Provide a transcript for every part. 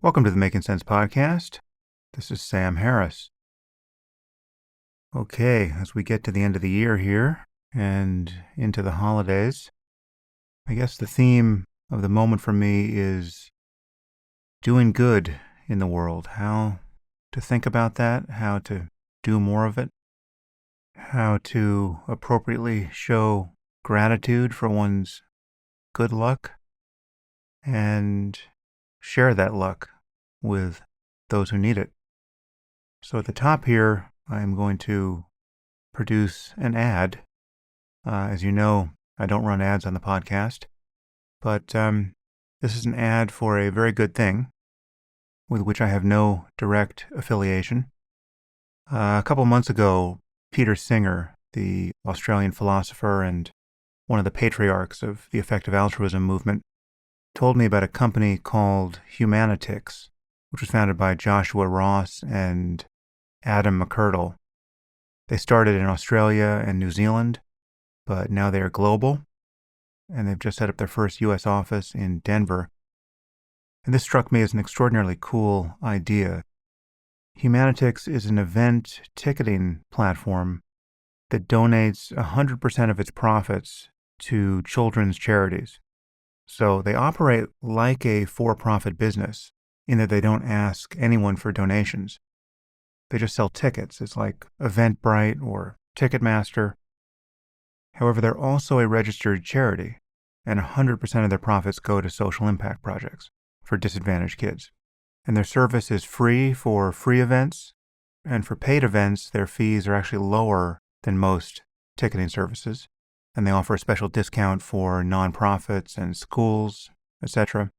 Welcome to the Making Sense podcast. This is Sam Harris. Okay, as we get to the end of the year here and into the holidays, I guess the theme of the moment for me is doing good in the world. How to think about that, how to do more of it, how to appropriately show gratitude for one's good luck, and share that luck with those who need it. So at the top here, I'm going to produce an ad. As you know, I don't run ads on the podcast, but this is an ad for a very good thing with which I have no direct affiliation. A couple months ago, Peter Singer, the Australian philosopher and one of the patriarchs of the effective altruism movement, told me about a company called Humanitix, which was founded by Joshua Ross and Adam McCurdle. They started in Australia and New Zealand, but now they are global, and they've just set up their first U.S. office in Denver. And this struck me as an extraordinarily cool idea. Humanitix is an event ticketing platform that donates 100% of its profits to children's charities. So they operate like a for-profit business in that they don't ask anyone for donations. They just sell tickets. It's like Eventbrite or Ticketmaster. However, they're also a registered charity, and 100% of their profits go to social impact projects for disadvantaged kids. And their service is free for free events, and for paid events, their fees are actually lower than most ticketing services. And they offer a special discount for nonprofits and schools, etc.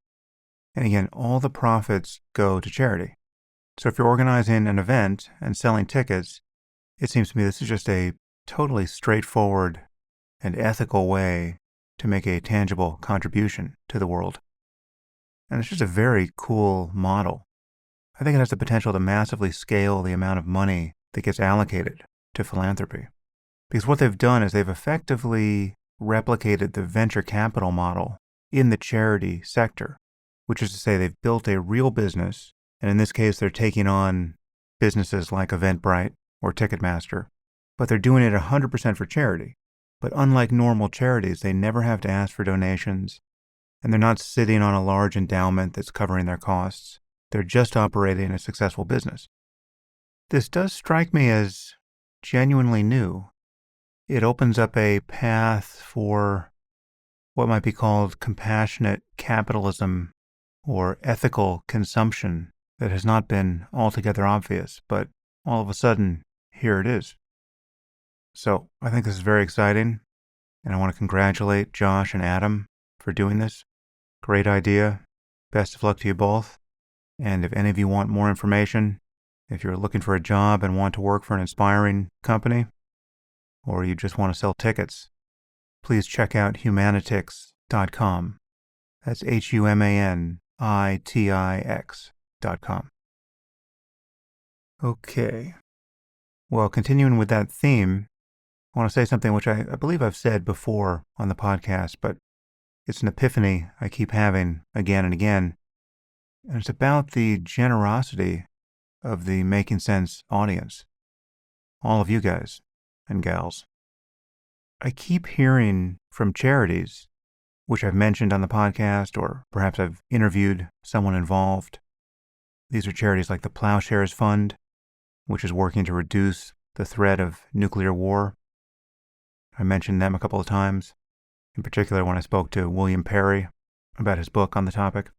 And again, all the profits go to charity. So if you're organizing an event and selling tickets, it seems to me this is just a totally straightforward and ethical way to make a tangible contribution to the world. And it's just a very cool model. I think it has the potential to massively scale the amount of money that gets allocated to philanthropy. Because what they've done is they've effectively replicated the venture capital model in the charity sector, which is to say they've built a real business, and in this case they're taking on businesses like Eventbrite or Ticketmaster, but they're doing it 100% for charity. But unlike normal charities, they never have to ask for donations, and they're not sitting on a large endowment that's covering their costs. They're just operating a successful business. This does strike me as genuinely new. It opens up a path for what might be called compassionate capitalism or ethical consumption that has not been altogether obvious, but all of a sudden, here it is. So I think this is very exciting, and I want to congratulate Josh and Adam for doing this. Great idea. Best of luck to you both. And if any of you want more information, if you're looking for a job and want to work for an inspiring company, or you just want to sell tickets, please check out humanitix.com. That's humanitix.com. Okay. Well, continuing with that theme, I want to say something which I believe I've said before on the podcast, but it's an epiphany I keep having again and again. And it's about the generosity of the Making Sense audience. All of you guys and gals. I keep hearing from charities, which I've mentioned on the podcast, or perhaps I've interviewed someone involved. These are charities like the Plowshares Fund, which is working to reduce the threat of nuclear war. I mentioned them a couple of times, in particular when I spoke to William Perry about his book on the topic.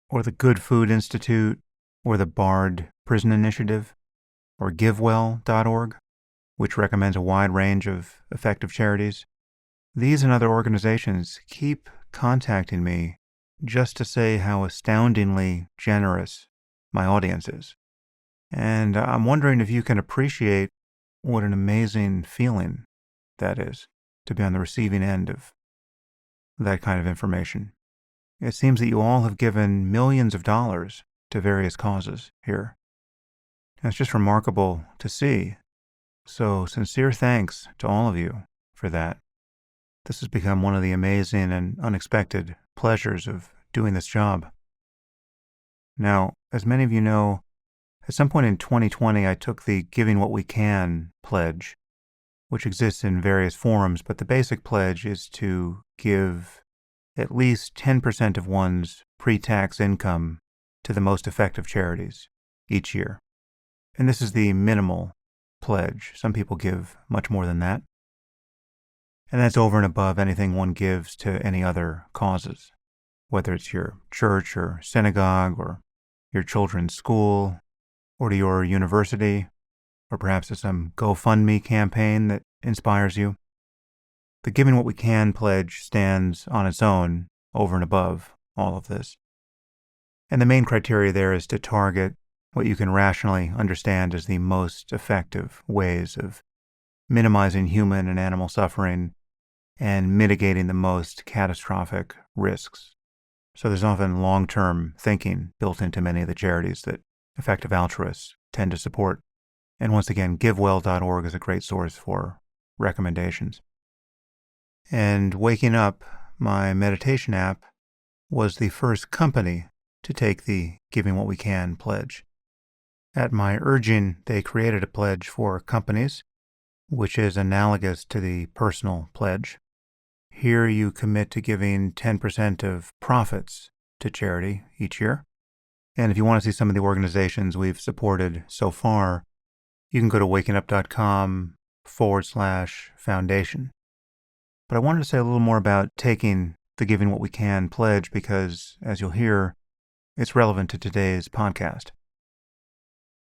Or the Good Food Institute, or the Bard Prison Initiative, or GiveWell.org, which recommends a wide range of effective charities. These and other organizations keep contacting me just to say how astoundingly generous my audience is. And I'm wondering if you can appreciate what an amazing feeling that is, to be on the receiving end of that kind of information. It seems that you all have given millions of dollars to various causes here. And it's just remarkable to see. So sincere thanks to all of you for that. This has become one of the amazing and unexpected pleasures of doing this job. Now, as many of you know, at some point in 2020, I took the Giving What We Can pledge, which exists in various forms, but the basic pledge is to give at least 10% of one's pre-tax income to the most effective charities each year. And this is the minimal pledge. Some people give much more than that. And that's over and above anything one gives to any other causes, whether it's your church or synagogue or your children's school or to your university or perhaps to some GoFundMe campaign that inspires you. The Giving What We Can pledge stands on its own over and above all of this. And the main criteria there is to target what you can rationally understand as the most effective ways of minimizing human and animal suffering and mitigating the most catastrophic risks. So there's often long-term thinking built into many of the charities that effective altruists tend to support. And once again, givewell.org is a great source for recommendations. And Waking Up, my meditation app, was the first company to take the Giving What We Can pledge. At my urging, they created a pledge for companies, which is analogous to the personal pledge. Here you commit to giving 10% of profits to charity each year. And if you want to see some of the organizations we've supported so far, you can go to wakingup.com/foundation. But I wanted to say a little more about taking the Giving What We Can pledge because, as you'll hear, it's relevant to today's podcast.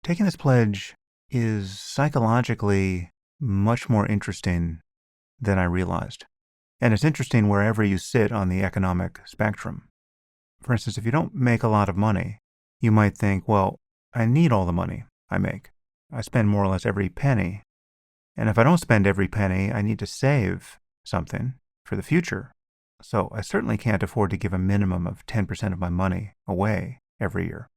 Taking this pledge is psychologically much more interesting than I realized. And it's interesting wherever you sit on the economic spectrum. For instance, if you don't make a lot of money, you might think, well, I need all the money I make. I spend more or less every penny. And if I don't spend every penny, I need to save something for the future. So I certainly can't afford to give a minimum of 10% of my money away every year.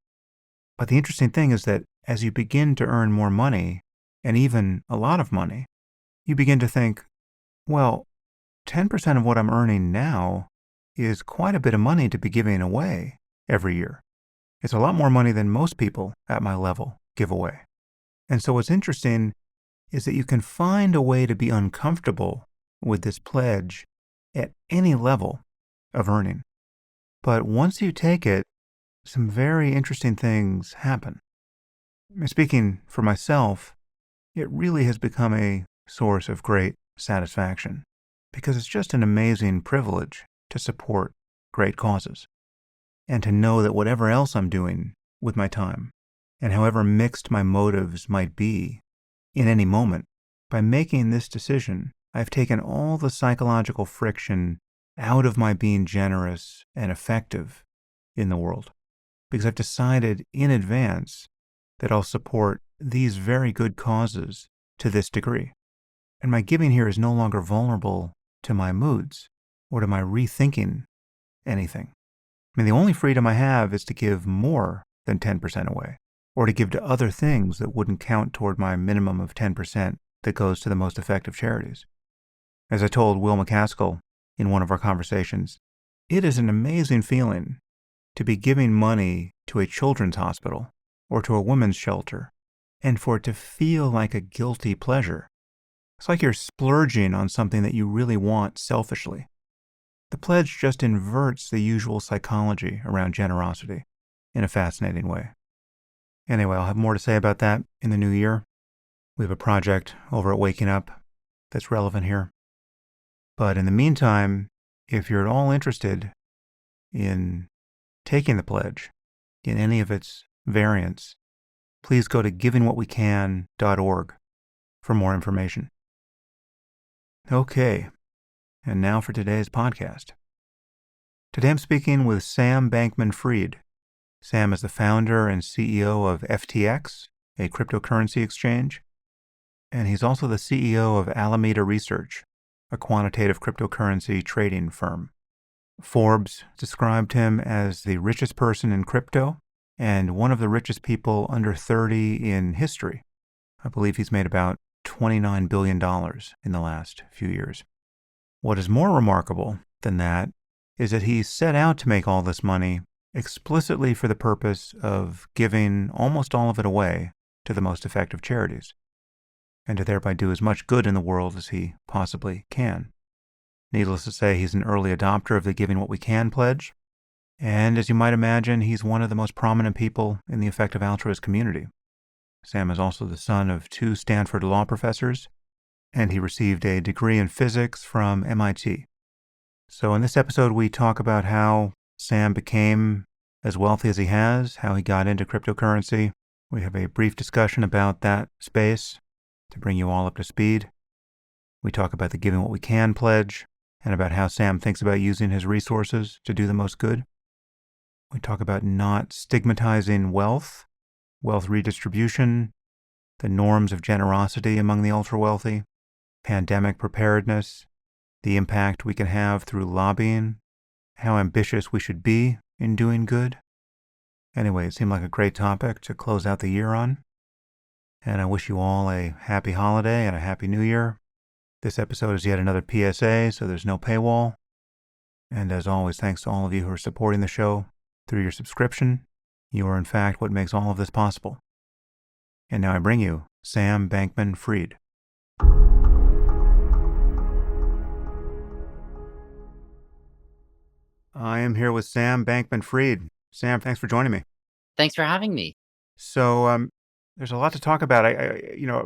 But the interesting thing is that as you begin to earn more money, and even a lot of money, you begin to think, well, 10% of what I'm earning now is quite a bit of money to be giving away every year. It's a lot more money than most people at my level give away. And so what's interesting is that you can find a way to be uncomfortable with this pledge at any level of earning. But once you take it, some very interesting things happen. Speaking for myself, it really has become a source of great satisfaction because it's just an amazing privilege to support great causes and to know that whatever else I'm doing with my time and however mixed my motives might be in any moment, by making this decision, I've taken all the psychological friction out of my being generous and effective in the world because I've decided in advance that I'll support these very good causes to this degree. And my giving here is no longer vulnerable to my moods or to my rethinking anything. I mean, the only freedom I have is to give more than 10% away or to give to other things that wouldn't count toward my minimum of 10% that goes to the most effective charities. As I told Will McCaskill in one of our conversations, it is an amazing feeling to be giving money to a children's hospital or to a women's shelter and for it to feel like a guilty pleasure. It's like you're splurging on something that you really want selfishly. The pledge just inverts the usual psychology around generosity in a fascinating way. Anyway, I'll have more to say about that in the new year. We have a project over at Waking Up that's relevant here. But in the meantime, if you're at all interested in taking the pledge in any of its variants, please go to givingwhatwecan.org for more information. Okay, and now for today's podcast. Today I'm speaking with Sam Bankman-Fried. Sam is the founder and CEO of FTX, a cryptocurrency exchange, and he's also the CEO of Alameda Research, a quantitative cryptocurrency trading firm. Forbes described him as the richest person in crypto and one of the richest people under 30 in history. I believe he's made about $29 billion in the last few years. What is more remarkable than that is that he set out to make all this money explicitly for the purpose of giving almost all of it away to the most effective charities, and to thereby do as much good in the world as he possibly can. Needless to say, he's an early adopter of the Giving What We Can pledge, and as you might imagine, he's one of the most prominent people in the effective altruist community. Sam is also the son of 2 Stanford law professors, and he received a degree in physics from MIT. So in this episode, we talk about how Sam became as wealthy as he has, how he got into cryptocurrency. We have a brief discussion about that space to bring you all up to speed. We talk about the Giving What We Can pledge and about how Sam thinks about using his resources to do the most good. We talk about not stigmatizing wealth redistribution, the norms of generosity among the ultra-wealthy, pandemic preparedness, the impact we can have through lobbying, how ambitious we should be in doing good. Anyway, it seemed like a great topic to close out the year on. And I wish you all a happy holiday and a happy new year. This episode is yet another PSA, so there's no paywall. And as always, thanks to all of you who are supporting the show through your subscription. You are, in fact, what makes all of this possible. And now I bring you Sam Bankman-Fried. I am here with Sam Bankman-Fried. Sam, thanks for joining me. Thanks for having me. So, there's a lot to talk about.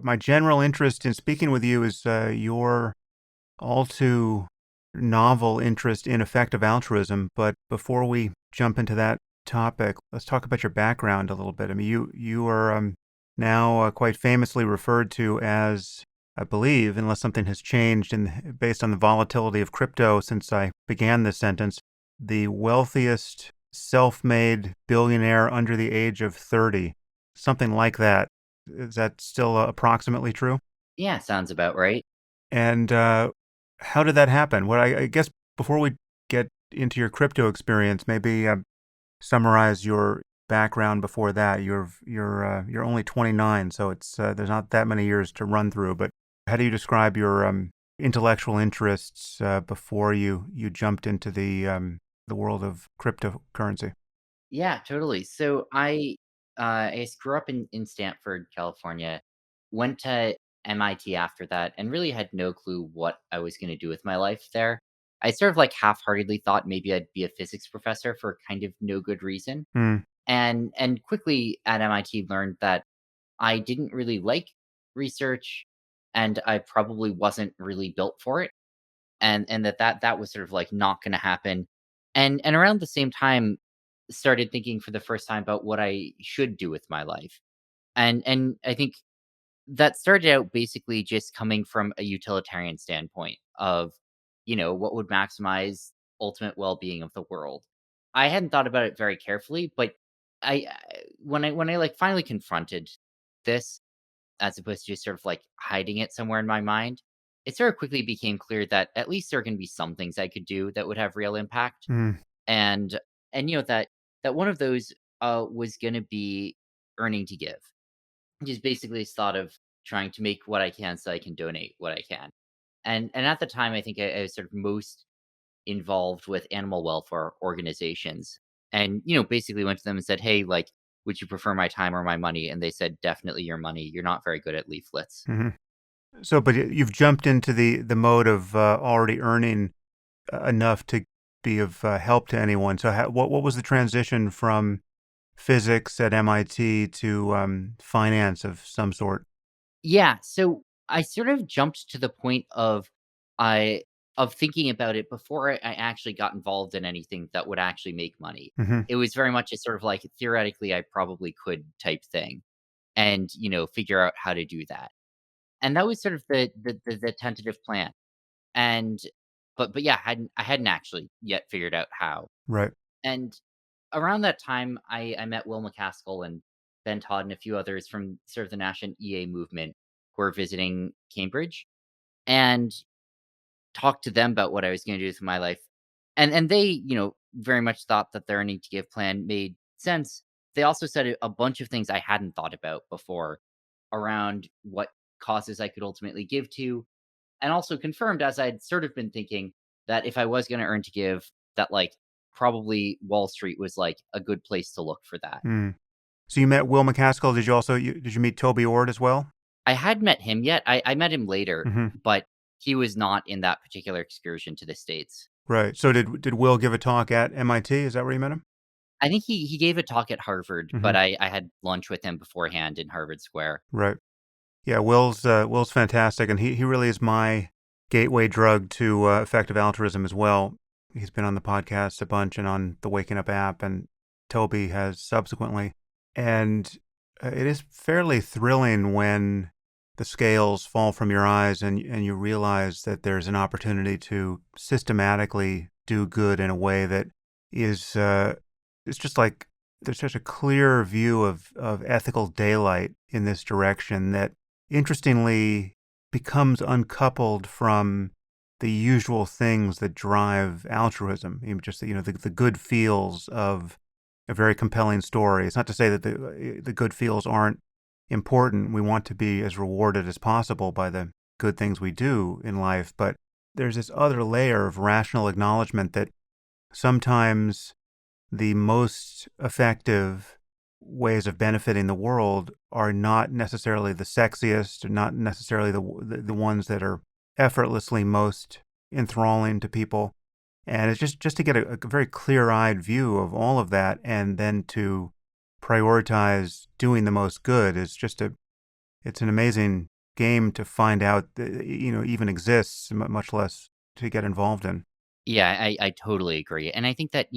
My general interest in speaking with you is your all too novel interest in effective altruism. But before we jump into that topic, let's talk about your background a little bit. I mean, you are now quite famously referred to as, I believe, unless something has changed based on the volatility of crypto since I began this sentence, the wealthiest self-made billionaire under the age of 30. Something like that. Is that still approximately true? Yeah, sounds about right. And how did that happen? Well, I guess before we get into your crypto experience, maybe summarize your background before that. You're only 29, so it's there's not that many years to run through. But how do you describe your intellectual interests before you jumped into the world of cryptocurrency? Yeah, totally. So I grew up in Stanford, California, went to MIT after that, and really had no clue what I was going to do with my life there. I sort of like half-heartedly thought maybe I'd be a physics professor for kind of no good reason. Hmm. And quickly at MIT learned that I didn't really like research and I probably wasn't really built for it. And that was sort of like not going to happen. And around the same time started thinking for the first time about what I should do with my life. And I think that started out basically just coming from a utilitarian standpoint of, what would maximize ultimate well-being of the world. I hadn't thought about it very carefully, but when I like finally confronted this, as opposed to just sort of like hiding it somewhere in my mind, it sort of quickly became clear that at least there can be some things I could do that would have real impact. Hmm. And that one of those was gonna be earning to give, which is basically this thought of trying to make what I can so I can donate what I can. And at the time I think I was sort of most involved with animal welfare organizations. And, basically went to them and said, "Hey, like, would you prefer my time or my money?" And they said, "Definitely your money. You're not very good at leaflets." Hmm. So, but you've jumped into the mode of already earning enough to be of help to anyone. So, what was the transition from physics at MIT to finance of some sort? Yeah, so I sort of jumped to the point I of thinking about it before I actually got involved in anything that would actually make money. Hmm. It was very much a sort of like theoretically I probably could type thing and, figure out how to do that. And that was sort of the tentative plan. And but yeah, I hadn't actually yet figured out how. Right. And around that time I met Will McCaskill and Ben Todd and a few others from sort of the National EA movement who were visiting Cambridge and talked to them about what I was going to do with my life. And they, very much thought that their earning to give plan made sense. They also said a bunch of things I hadn't thought about before around what causes I could ultimately give to, and also confirmed, as I'd sort of been thinking, that if I was going to earn to give, that like probably Wall Street was like a good place to look for that. Mm. So you met Will McCaskill. Did you meet Toby Ord as well? I had met him yet. I met him later, Hmm. but he was not in that particular excursion to the States. Right. So did Will give a talk at MIT? Is that where you met him? I think he gave a talk at Harvard, Hmm. but I had lunch with him beforehand in Harvard Square. Right. Yeah. Will's fantastic, and he really is my gateway drug to effective altruism as well. He's been on the podcast a bunch and on the Waking Up app, and Toby has subsequently. And it is fairly thrilling when the scales fall from your eyes and you realize that there's an opportunity to systematically do good in a way that is it's just like there's such a clear view of ethical daylight in this direction that interestingly becomes uncoupled from the usual things that drive altruism. Just the good feels of a very compelling story. It's not to say that the good feels aren't important. We want to be as rewarded as possible by the good things we do in life, but there's this other layer of rational acknowledgement that sometimes the most effective ways of benefiting the world are not necessarily the sexiest, or not necessarily the ones that are effortlessly most enthralling to people. And it's just to get a very clear-eyed view of all of that, and then to prioritize doing the most good is it's an amazing game to find out that, even exists, much less to get involved in. Yeah, I totally agree, and I think that,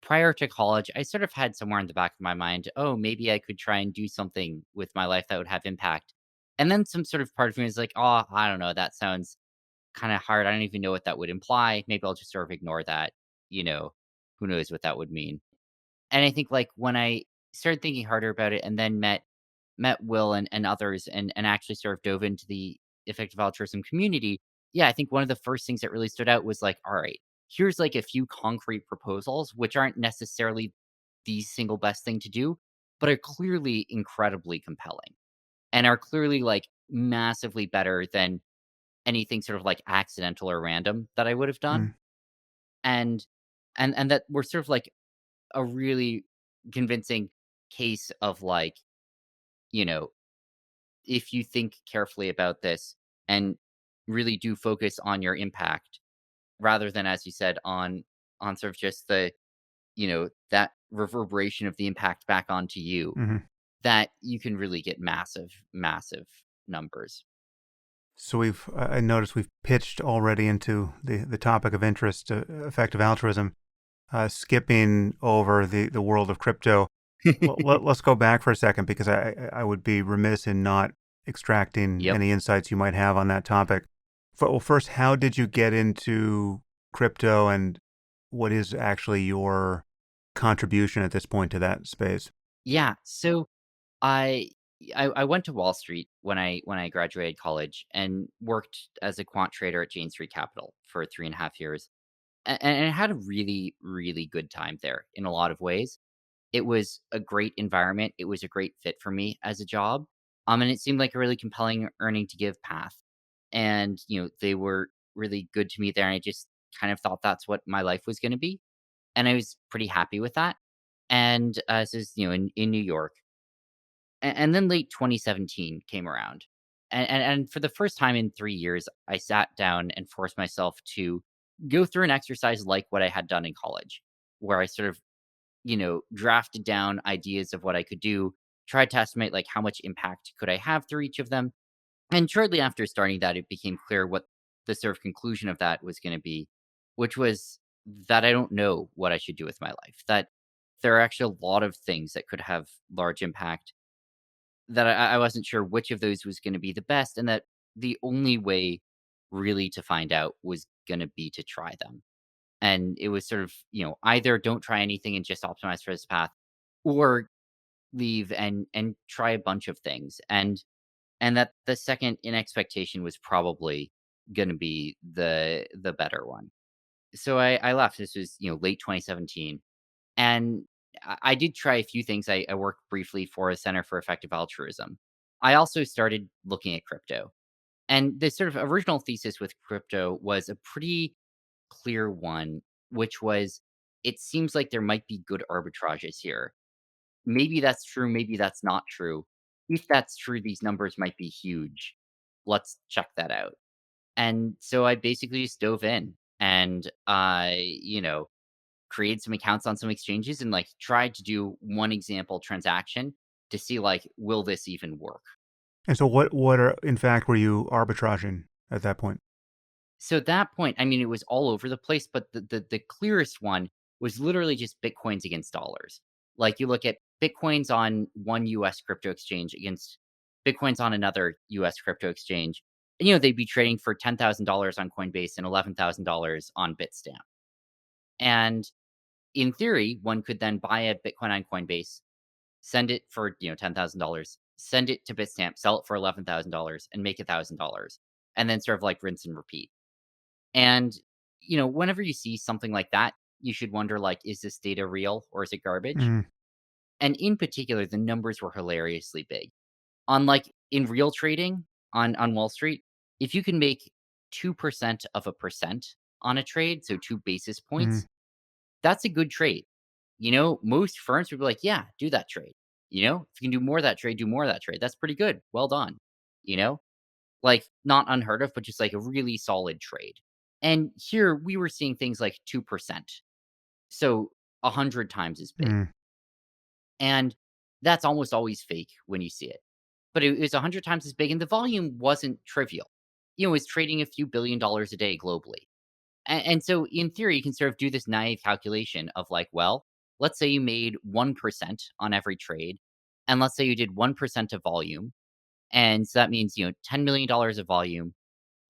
prior to college, I sort of had somewhere in the back of my mind, "Oh, maybe I could try and do something with my life that would have impact." And then some sort of part of me was like, "Oh, I don't know, that sounds kinda hard. I don't even know what that would imply. Maybe I'll just sort of ignore that." You know, who knows what that would mean. And I think, like, when I started thinking harder about it and then met Will and others and actually sort of dove into the effective altruism community, yeah, I think one of the first things that really stood out was like, all right, here's like a few concrete proposals, which aren't necessarily the single best thing to do, but are clearly incredibly compelling and are clearly like massively better than anything sort of like accidental or random that I would have done. Mm, And and that were sort of like a really convincing case of like, you know, if you think carefully about this and really do focus on your impact rather than, as you said, on sort of just the, that reverberation of the impact back onto you, hmm that you can really get massive, massive numbers. So I noticed we've pitched already into the topic of interest, effective altruism, skipping over the world of crypto. Let's go back for a second because I would be remiss in not extracting Yep. any insights you might have on that topic. Well, first, how did you get into crypto, and what is actually your contribution at this point to that space? Yeah. So I I went to Wall Street when I graduated college and worked as a quant trader at Jane Street Capital for 3.5 years. And I had a really, really good time there in a lot of ways. It was a great environment. It was a great fit for me as a job. And it seemed like a really compelling earning to give path. And, they were really good to me there. And I just kind of thought that's what my life was going to be. And I was pretty happy with that. And this is, in New York. And then late 2017 came around. And for the first time in 3 years, I sat down and forced myself to go through an exercise like what I had done in college, where I sort of drafted down ideas of what I could do, tried to estimate like how much impact could I have through each of them. And shortly after starting that, it became clear what the sort of conclusion of that was going to be, which was that I don't know what I should do with my life. That there are actually a lot of things that could have large impact that I wasn't sure which of those was going to be the best, and that the only way really to find out was going to be to try them. And it was sort of, either don't try anything and just optimize for this path, or leave and try a bunch of things. And that the second in expectation was probably gonna be the better one. So I left. This was, late 2017. And I did try a few things. I worked briefly for a Center for Effective Altruism. I also started looking at crypto. And the sort of original thesis with crypto was a pretty clear one, which was it seems like there might be good arbitrages here. Maybe that's true, maybe that's not true. If that's true, these numbers might be huge. Let's check that out. And so I basically just dove in and I created some accounts on some exchanges and like tried to do one example transaction to see like, will this even work? And so what are in fact were you arbitraging at that point? So at that point, I mean, it was all over the place, but the clearest one was literally just Bitcoins against dollars. Like you look at Bitcoins on one US crypto exchange against Bitcoins on another US crypto exchange. And they'd be trading for $10,000 on Coinbase and $11,000 on Bitstamp. And in theory, one could then buy a Bitcoin on Coinbase, send it for, $10,000, send it to Bitstamp, sell it for $11,000 and make $1,000 and then sort of like rinse and repeat. And, whenever you see something like that, you should wonder, like, is this data real or is it garbage? Mm, And in particular, the numbers were hilariously big. On like in real trading on Wall Street, if you can make 2% of a percent on a trade, so 2 basis points, mm, that's a good trade. Most firms would be like, yeah, do that trade. If you can do more of that trade, do more of that trade. That's pretty good. Well done. You know, like, not unheard of, but just, like, a really solid trade. And here, we were seeing things like 2%, so 100 times as big, mm, and that's almost always fake when you see it. But it was 100 times as big, and the volume wasn't trivial. It was trading a few $1 billion a day globally. And so, in theory, you can sort of do this naive calculation of, like, well, let's say you made 1% on every trade, and let's say you did 1% of volume, and so that means, $10 million of volume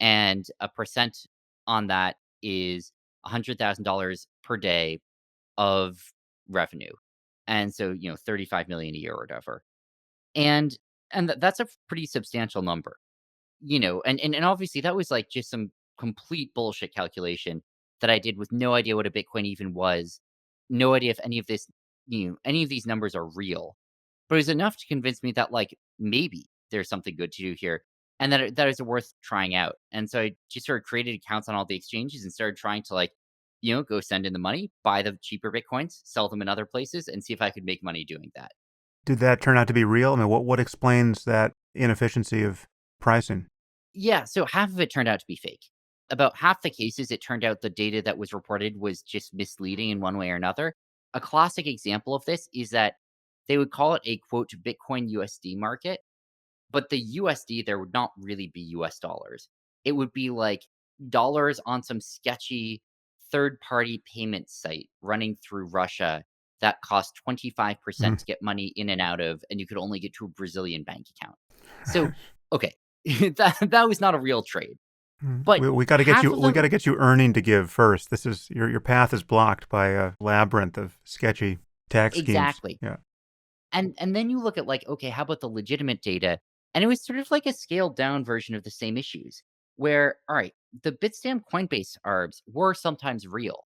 and a percent on that is $100,000 per day of revenue. And so, 35 million a year or whatever. And that's a pretty substantial number. And obviously that was like just some complete bullshit calculation that I did with no idea what a Bitcoin even was. No idea if any of these numbers are real. But it was enough to convince me that, like, maybe there's something good to do here and that is worth trying out. And so I just sort of created accounts on all the exchanges and started trying to, like, go send in the money, buy the cheaper Bitcoins, sell them in other places, and see if I could make money doing that. Did that turn out to be real? I mean, what explains that inefficiency of pricing? Yeah, so half of it turned out to be fake. About half the cases, it turned out the data that was reported was just misleading in one way or another. A classic example of this is that they would call it a quote Bitcoin USD market. But the USD there would not really be US dollars. It would be like dollars on some sketchy third-party payment site running through Russia that cost 25% Mm. to get money in and out of, and you could only get to a Brazilian bank account. So, okay, that was not a real trade. Mm. But We got to get half you. of We got the to get you earning to give first. This is your path is blocked by a labyrinth of sketchy tax schemes. exactly. Yeah. And then you look at like, okay, how about the legitimate data? And it was sort of like a scaled down version of the same issues where, all right, the Bitstamp Coinbase ARBs were sometimes real,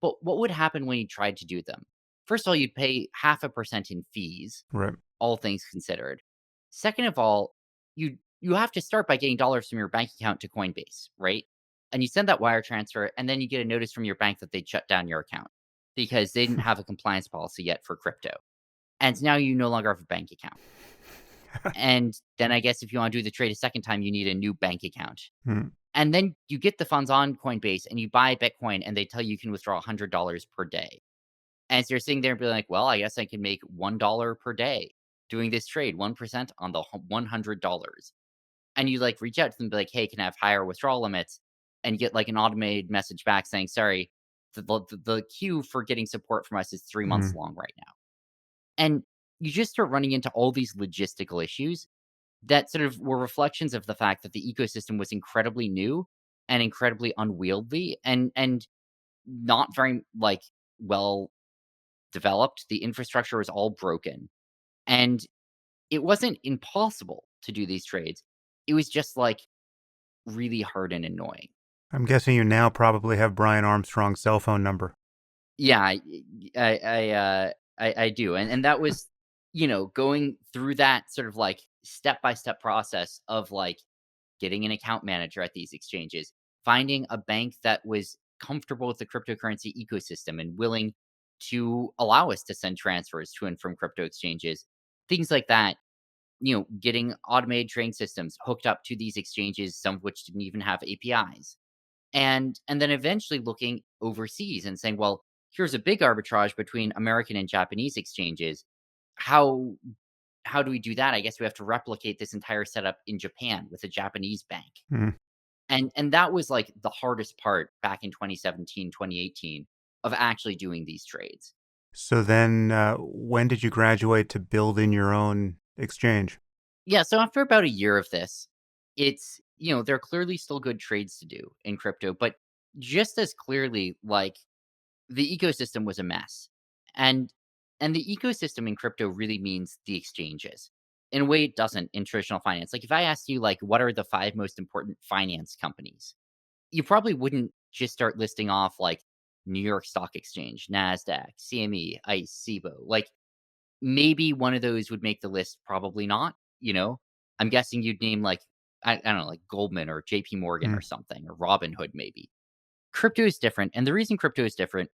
but what would happen when you tried to do them? First of all, you'd pay 0.5% in fees, Right. all things considered. Second of all, you have to start by getting dollars from your bank account to Coinbase, right? And you send that wire transfer, and then you get a notice from your bank that they'd shut down your account because they didn't have a compliance policy yet for crypto. And now you no longer have a bank account. And then I guess if you wanna do the trade a second time, you need a new bank account. Mm. And then you get the funds on Coinbase and you buy Bitcoin and they tell you can withdraw $100 per day. And so you're sitting there and be like, well, I guess I can make $1 per day doing this trade, 1% on the $100. And you like reach out to them and be like, hey, can I have higher withdrawal limits? And you get like an automated message back saying, sorry, the queue for getting support from us is 3 months Mm. long right now. And you just start running into all these logistical issues that sort of were reflections of the fact that the ecosystem was incredibly new and incredibly unwieldy and not very like well developed. The infrastructure was all broken. And it wasn't impossible to do these trades. It was just like really hard and annoying. I'm guessing you now probably have Brian Armstrong's cell phone number. Yeah, I do, and that was, going through that sort of like step by step process of like getting an account manager at these exchanges, finding a bank that was comfortable with the cryptocurrency ecosystem and willing to allow us to send transfers to and from crypto exchanges. Things like that, getting automated trading systems hooked up to these exchanges, some of which didn't even have APIs. And then eventually looking overseas and saying, well, here's a big arbitrage between American and Japanese exchanges. How how do we do that? I guess we have to replicate this entire setup in Japan with a Japanese bank. Mm. And that was like the hardest part back in 2017, 2018 of actually doing these trades. So then, when did you graduate to building your own exchange? Yeah, so after about a year of this, it's, there are clearly still good trades to do in crypto, but just as clearly, like, the ecosystem was a mess. And and the ecosystem in crypto really means the exchanges. In a way it doesn't in traditional finance. Like if I asked you like what are the 5 most important finance companies, you probably wouldn't just start listing off like New York Stock Exchange, Nasdaq, CME, ICE, SIBO. Like maybe one of those would make the list, probably not, you know? I'm guessing you'd name like I don't know, like Goldman or JP Morgan or Mm. something or Robinhood maybe. Crypto is different, and the reason crypto is different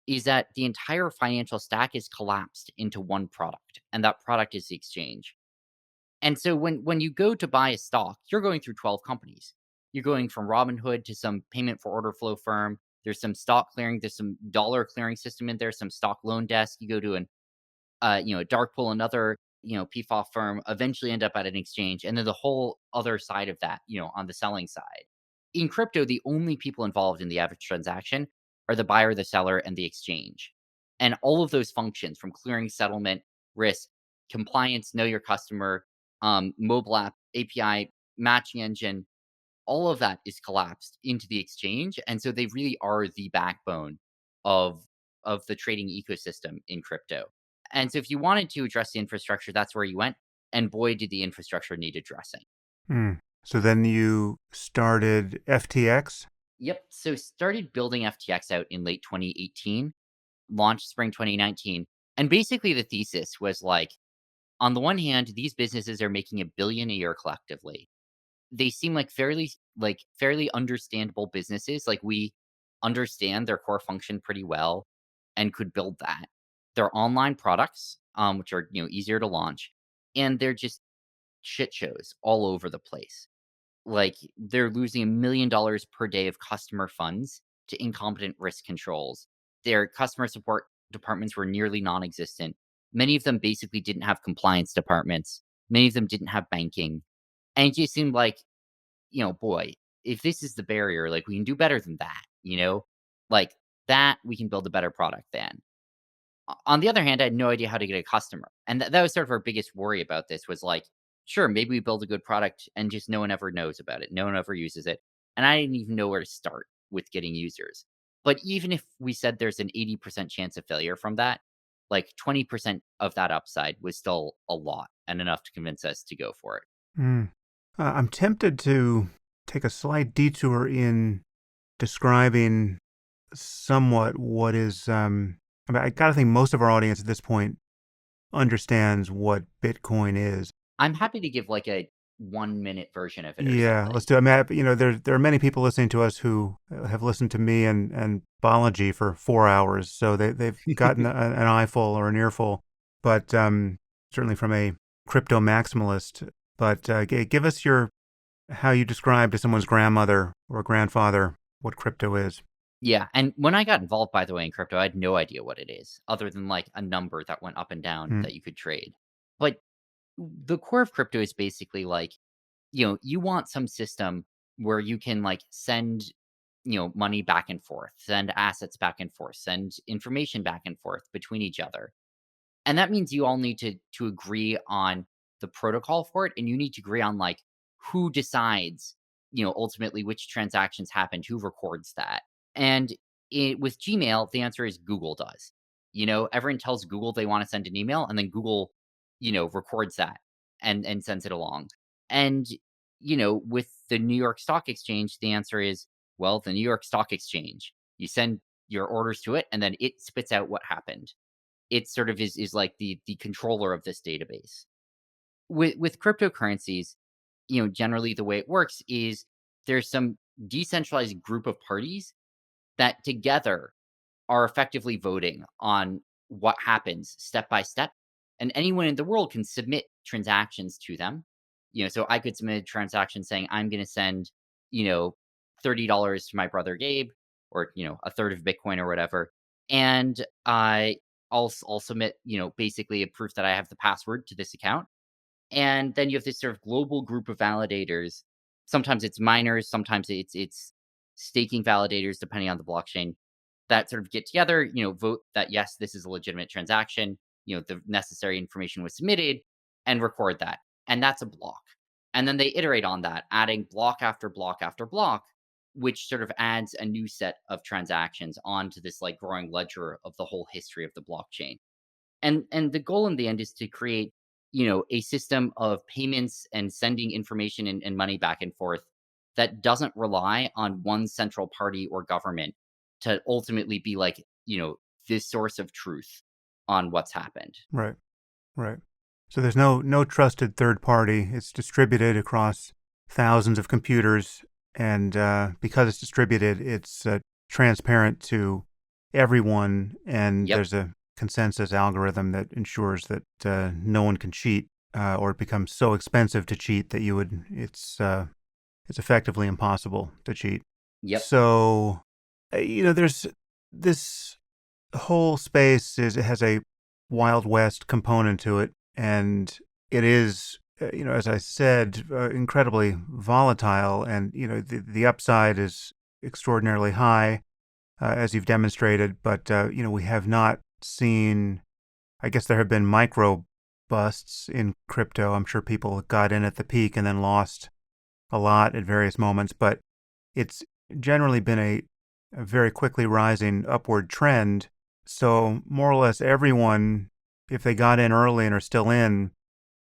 is that the entire financial stack is collapsed into one product, and that product is the exchange. And so when you go to buy a stock, you're going through 12 companies. You're going from Robinhood to some payment for order flow firm. There's some stock clearing, there's some dollar clearing system in there, some stock loan desk. You go to an dark pool, another, PFOF firm, eventually end up at an exchange, and then the whole other side of that, on the selling side. In crypto, the only people involved in the average transaction are the buyer, the seller, and the exchange. And all of those functions from clearing, settlement, risk, compliance, know your customer, mobile app, API, matching engine, all of that is collapsed into the exchange. And so they really are the backbone of of the trading ecosystem in crypto. And so if you wanted to address the infrastructure, that's where you went. And boy, did the infrastructure need addressing. Mm. So then you started FTX? Yep. So started building FTX out in late 2018, launched spring 2019. And basically the thesis was like, on the one hand, these businesses are making $1 billion a year collectively. They seem like fairly understandable businesses. Like we understand their core function pretty well and could build that. They're online products, which are easier to launch, and they're just shit shows all over the place. Like they're losing $1 million per day of customer funds to incompetent risk controls. Their customer support departments were nearly non-existent. Many of them basically didn't have compliance departments. Many of them didn't have banking. And it just seemed like, boy, if this is the barrier, like we can do better than that. Like that we can build a better product than. On the other hand, I had no idea how to get a customer. And that was sort of our biggest worry about this was like, sure, maybe we build a good product and just no one ever knows about it. No one ever uses it. And I didn't even know where to start with getting users. But even if we said there's an 80% chance of failure from that, like 20% of that upside was still a lot and enough to convince us to go for it. Mm. I'm tempted to take a slight detour in describing somewhat what is, I mean, I gotta think most of our audience at this point understands what Bitcoin is. I'm happy to give like a 1 minute version of it or Yeah, something. let's do it. I mean, there are many people listening to us who have listened to me and Balaji for 4 hours, so they've gotten an eyeful or an earful. But certainly from a crypto maximalist. But give us your how you describe to someone's grandmother or grandfather what crypto is. Yeah, and when I got involved, by the way, in crypto, I had no idea what it is, other than like a number that went up and down Mm. that you could trade. But the core of crypto is basically like, you want some system where you can like send, money back and forth, send assets back and forth, send information back and forth between each other. And that means you all need to agree on the protocol for it, and you need to agree on like who decides, ultimately which transactions happened, who records that. And with Gmail, the answer is Google does. Everyone tells Google they want to send an email, and then Google, records that and sends it along. And with the New York Stock Exchange, the answer is well, the New York Stock Exchange. You send your orders to it, and then it spits out what happened. It sort of is like the controller of this database. With cryptocurrencies, generally the way it works is there's some decentralized group of parties that together are effectively voting on what happens step by step, and anyone in the world can submit transactions to them. So I could submit a transaction saying, "I'm gonna send, you know, $30 to my brother Gabe," or, a third of Bitcoin or whatever, and I'll submit, basically a proof that I have the password to this account, and then you have this sort of global group of validators. Sometimes it's miners, sometimes it's staking validators, depending on the blockchain, that sort of get together, vote that yes, this is a legitimate transaction. The necessary information was submitted, and record that, and that's a block. And then they iterate on that, adding block after block after block, which sort of adds a new set of transactions onto this like growing ledger of the whole history of the blockchain. And the goal in the end is to create, a system of payments and sending information and money back and forth that doesn't rely on one central party or government to ultimately be like, this source of truth on what's happened. Right. Right. So there's no trusted third party. It's distributed across thousands of computers, and because it's distributed, it's transparent to everyone. And Yep. there's a consensus algorithm that ensures that no one can cheat, or it becomes so expensive to cheat that it's effectively impossible to cheat. Yep. So there's this whole space is it has a Wild West component to it, and it is, as I said, incredibly volatile, and the upside is extraordinarily high, as you've demonstrated. But we have not seen. I guess there have been micro busts in crypto. I'm sure people got in at the peak and then lost a lot at various moments, but it's generally been a very quickly rising upward trend. So more or less everyone, if they got in early and are still in,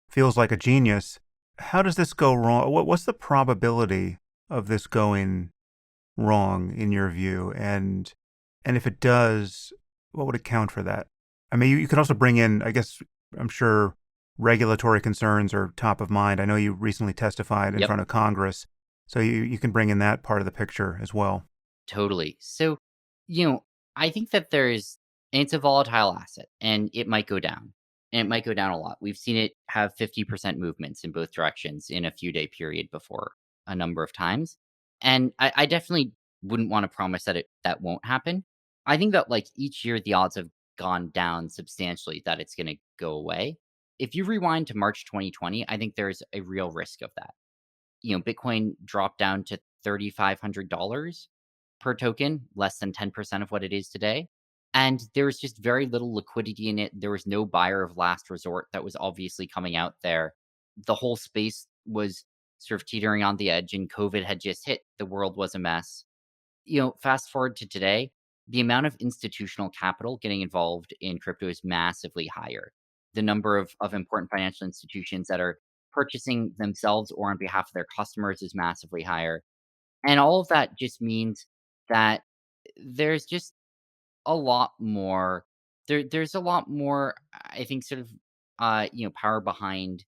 feels like a genius. How does this go wrong? What's the probability of this going wrong in your view? And if it does, what would account for that? I mean, you can also bring in, I guess, I'm sure regulatory concerns are top of mind. I know you recently testified in Yep. front of Congress, so you can bring in that part of the picture as well. Totally. So, you know, I think that it's a volatile asset and it might go down. And it might go down a lot. We've seen it have 50% movements in both directions in a few day period before a number of times. And I definitely wouldn't want to promise that that won't happen. I think that like each year the odds have gone down substantially that it's gonna go away. If you rewind to March 2020, I think there's a real risk of that. Bitcoin dropped down to $3,500 per token, less than 10% of what it is today. And there was just very little liquidity in it. There was no buyer of last resort that was obviously coming out there. The whole space was sort of teetering on the edge, and COVID had just hit. The world was a mess. Fast forward to today, the amount of institutional capital getting involved in crypto is massively higher. The number of important financial institutions that are purchasing themselves or on behalf of their customers is massively higher. And all of that just means that there's just a lot more there's a lot more, I think, sort of, power behind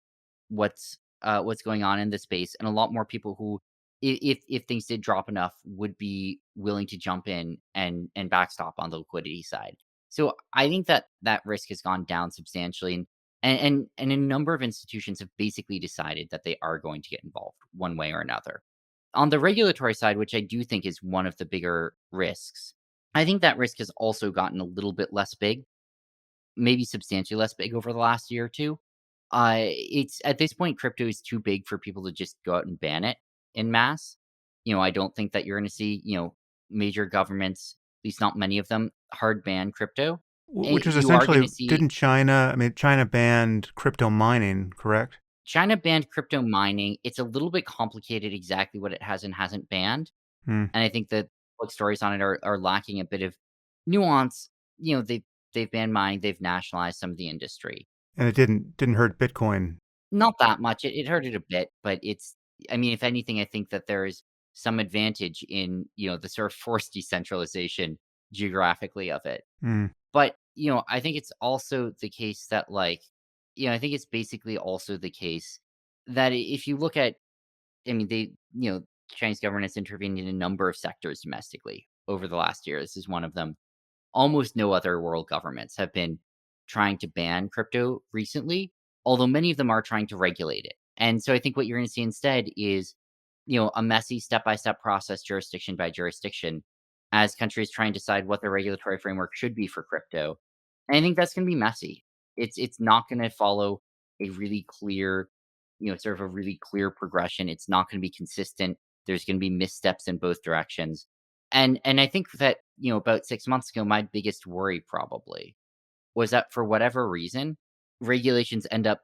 what's going on in the space, and a lot more people who, if things did drop enough, would be willing to jump in and backstop on the liquidity side. So I think that that risk has gone down substantially, and a number of institutions have basically decided that they are going to get involved one way or another. On the regulatory side, which I do think is one of the bigger risks, I think that risk has also gotten a little bit less big, maybe substantially less big over the last year or two. It's at this point, crypto is too big for people to just go out and ban it in mass. I don't think that you're going to see, major governments, at least not many of them, hard ban crypto. Which is You are going essentially, to see didn't China, I mean, China banned crypto mining, correct? China banned crypto mining. It's a little bit complicated exactly what it has and hasn't banned. Hmm. And I think that public stories on it are lacking a bit of nuance. They've banned mining, they've nationalized some of the industry. And it didn't hurt Bitcoin. Not that much, it hurt it a bit, but I mean, if anything, I think that there's some advantage in, the sort of forced decentralization geographically of it. Hmm. But, I think it's also the case that, like, I think it's basically also the case that if you look at, I mean, Chinese government has intervened in a number of sectors domestically over the last year. This is one of them. Almost no other world governments have been trying to ban crypto recently, although many of them are trying to regulate it. And so I think what you're going to see instead is, a messy step-by-step process, jurisdiction by jurisdiction, as countries try and decide what their regulatory framework should be for crypto. And I think that's going to be messy. It's not going to follow a really clear, sort of a really clear progression. It's not going to be consistent. There's going to be missteps in both directions. And I think that, about 6 months ago, my biggest worry probably was that for whatever reason, regulations end up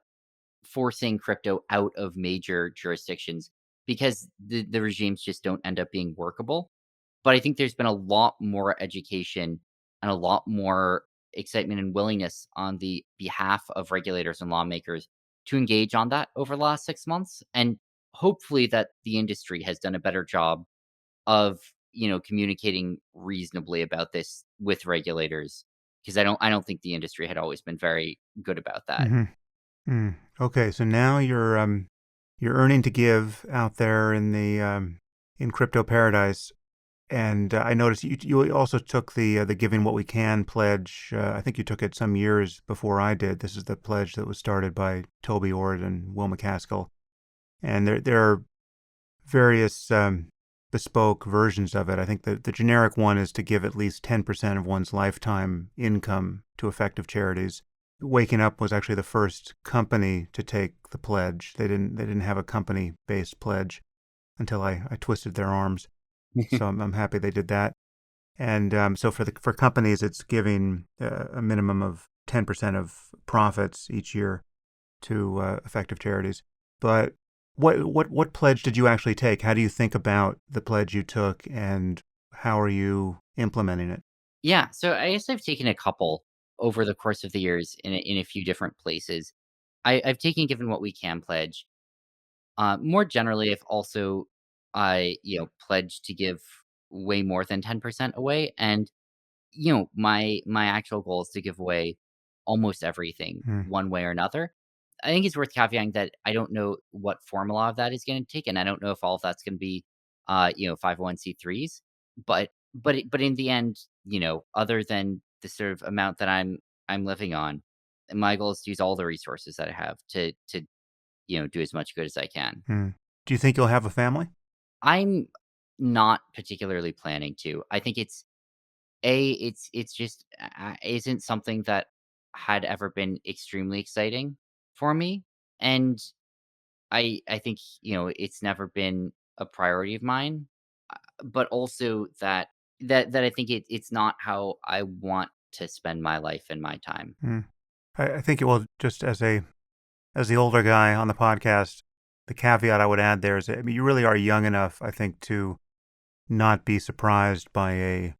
forcing crypto out of major jurisdictions because the regimes just don't end up being workable. But I think there's been a lot more education and a lot more excitement and willingness on the behalf of regulators and lawmakers to engage on that over the last 6 months, and hopefully that the industry has done a better job of, communicating reasonably about this with regulators, because I don't think the industry had always been very good about that. Mm-hmm. Okay, so now you're earning to give out there in the in crypto paradise, and I noticed you also took the Giving What We Can pledge. I think you took it some years before I did. This is the pledge that was started by Toby Ord and Will McCaskill, and there are various bespoke versions of it. I think the generic one is to give at least 10% of one's lifetime income to effective charities. Waking Up was actually the first company to take the pledge. They didn't have a company-based pledge until I twisted their arms. So I'm happy they did that. And so for companies, it's giving a minimum of 10% of profits each year to effective charities. But what pledge did you actually take? How do you think about the pledge you took, and how are you implementing it? Yeah, so I guess I've taken a couple over the course of the years in a few different places. I've taken Given What We Can pledge. More generally, I've also, pledged to give way more than 10% away, and, my actual goal is to give away almost everything Hmm. one way or another. I think it's worth caveating that I don't know what form a lot of that is gonna take, and I don't know if all of that's gonna be, 501(c)(3)s, but in the end, other than the sort of amount that I'm living on, my goal is to use all the resources that I have to, do as much good as I can. Hmm. Do you think you'll have a family? I'm not particularly planning to. I think it's just isn't something that had ever been extremely exciting for me, and I think, it's never been a priority of mine, but also that I think it's not how I want to spend my life and my time. Hmm. I think it will. Just as the older guy on the podcast, the caveat I would add there is, I mean, you really are young enough, I think, to not be surprised by a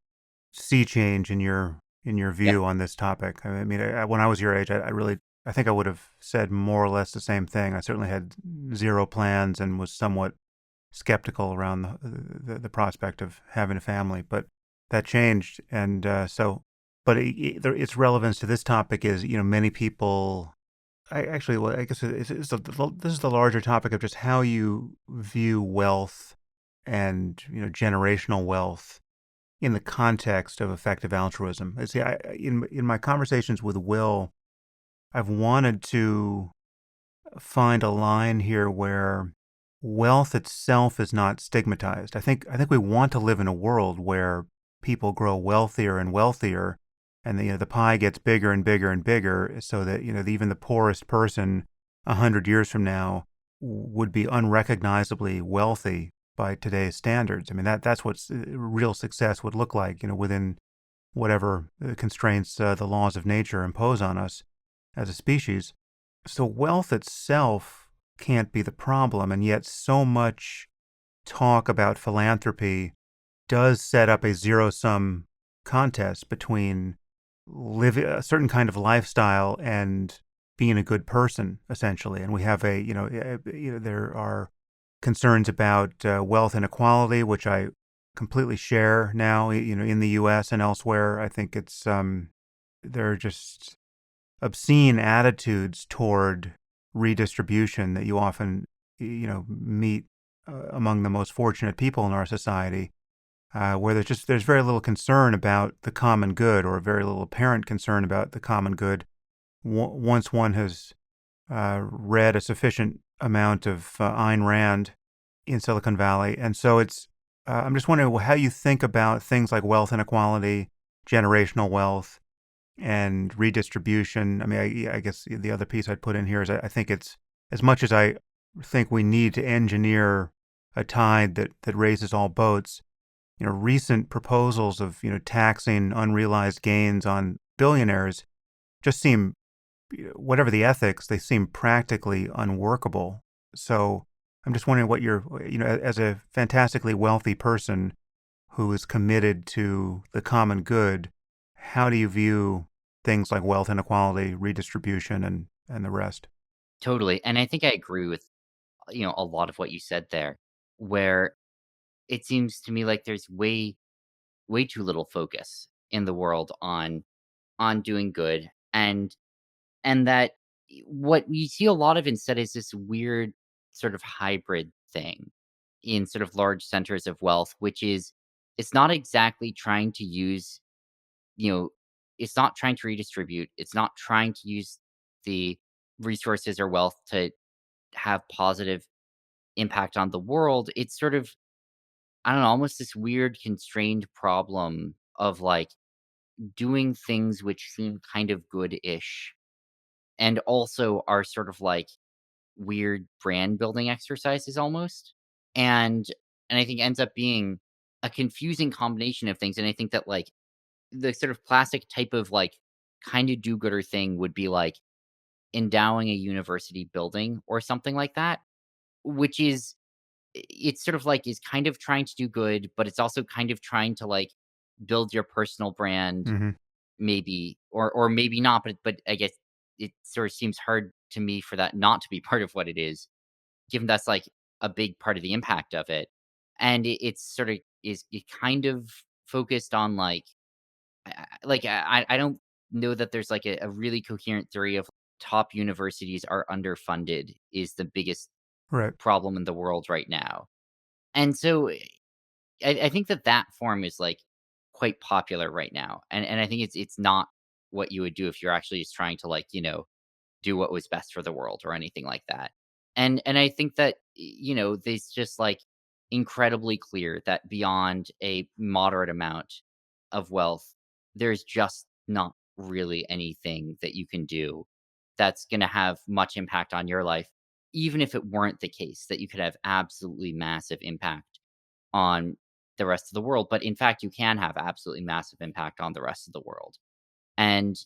sea change in your Yeah. view on this topic. I mean, when I was your age, I think I would have said more or less the same thing. I certainly had zero plans and was somewhat skeptical around the prospect of having a family, but that changed, and but its relevance to this topic is, many people. Well, I guess this is the larger topic of just how you view wealth and, generational wealth in the context of effective altruism. See, in my conversations with Will, I've wanted to find a line here where wealth itself is not stigmatized. I think we want to live in a world where people grow wealthier and wealthier, and the pie gets bigger and bigger and bigger, so that even the poorest person 100 years from now would be unrecognizably wealthy by today's standards. I mean, that's what real success would look like, within whatever constraints the laws of nature impose on us as a species. So wealth itself can't be the problem, and yet so much talk about philanthropy does set up a zero-sum contest between living a certain kind of lifestyle and being a good person, essentially. And we have there are concerns about wealth inequality, which I completely share now, in the U.S. and elsewhere. I think there are just obscene attitudes toward redistribution that you often, meet among the most fortunate people in our society, where there's very little concern about the common good, or very little apparent concern about the common good once one has read a sufficient amount of Ayn Rand in Silicon Valley. And so I'm just wondering how you think about things like wealth inequality, generational wealth, and redistribution. I mean, I guess the other piece I'd put in here is I think it's, as much as I think we need to engineer a tide that raises all boats, recent proposals of, taxing unrealized gains on billionaires just seem, whatever the ethics, they seem practically unworkable. So I'm just wondering what as a fantastically wealthy person who is committed to the common good, how do you view things like wealth inequality, redistribution, and the rest? Totally, and I think I agree with, a lot of what you said there, where it seems to me like there's way too little focus in the world on doing good, and that what we see a lot of instead is this weird sort of hybrid thing in sort of large centers of wealth, which is it's not exactly trying to use, you know, it's not trying to redistribute, it's not trying to use the resources or wealth to have positive impact on the world. It's sort of, I don't know, almost this weird constrained problem of like doing things which seem kind of good-ish and also are sort of like weird brand building exercises almost. And and I think ends up being a confusing combination of things. And I think that like the sort of classic type of like kind of do-gooder thing would be like endowing a university building or something like that, which is it's sort of like is kind of trying to do good, but it's also kind of trying to like build your personal brand, Mm-hmm. maybe, or maybe not. But I guess it sort of seems hard to me for that not to be part of what it is, given that's like a big part of the impact of it. And it's sort of is it kind of focused on like I don't know that there's like a really coherent theory of top universities are underfunded is the biggest Right. problem in the world right now. And so I think that that form is, like, quite popular right now, and I think it's not what you would do if you're actually just trying to, like, do what was best for the world or anything like that. And I think that, it's just, like, incredibly clear that beyond a moderate amount of wealth, there's just not really anything that you can do that's gonna have much impact on your life, even if it weren't the case that you could have absolutely massive impact on the rest of the world, but in fact, you can have absolutely massive impact on the rest of the world. And,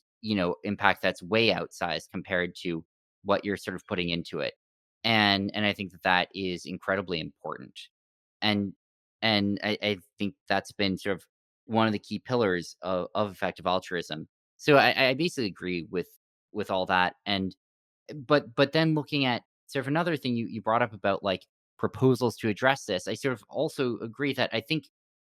impact that's way outsized compared to what you're sort of putting into it. And I think that that is incredibly important. And and I think that's been sort of one of the key pillars of effective altruism. So I basically agree with all that. And but then looking at sort of another thing you brought up about like proposals to address this, I sort of also agree that I think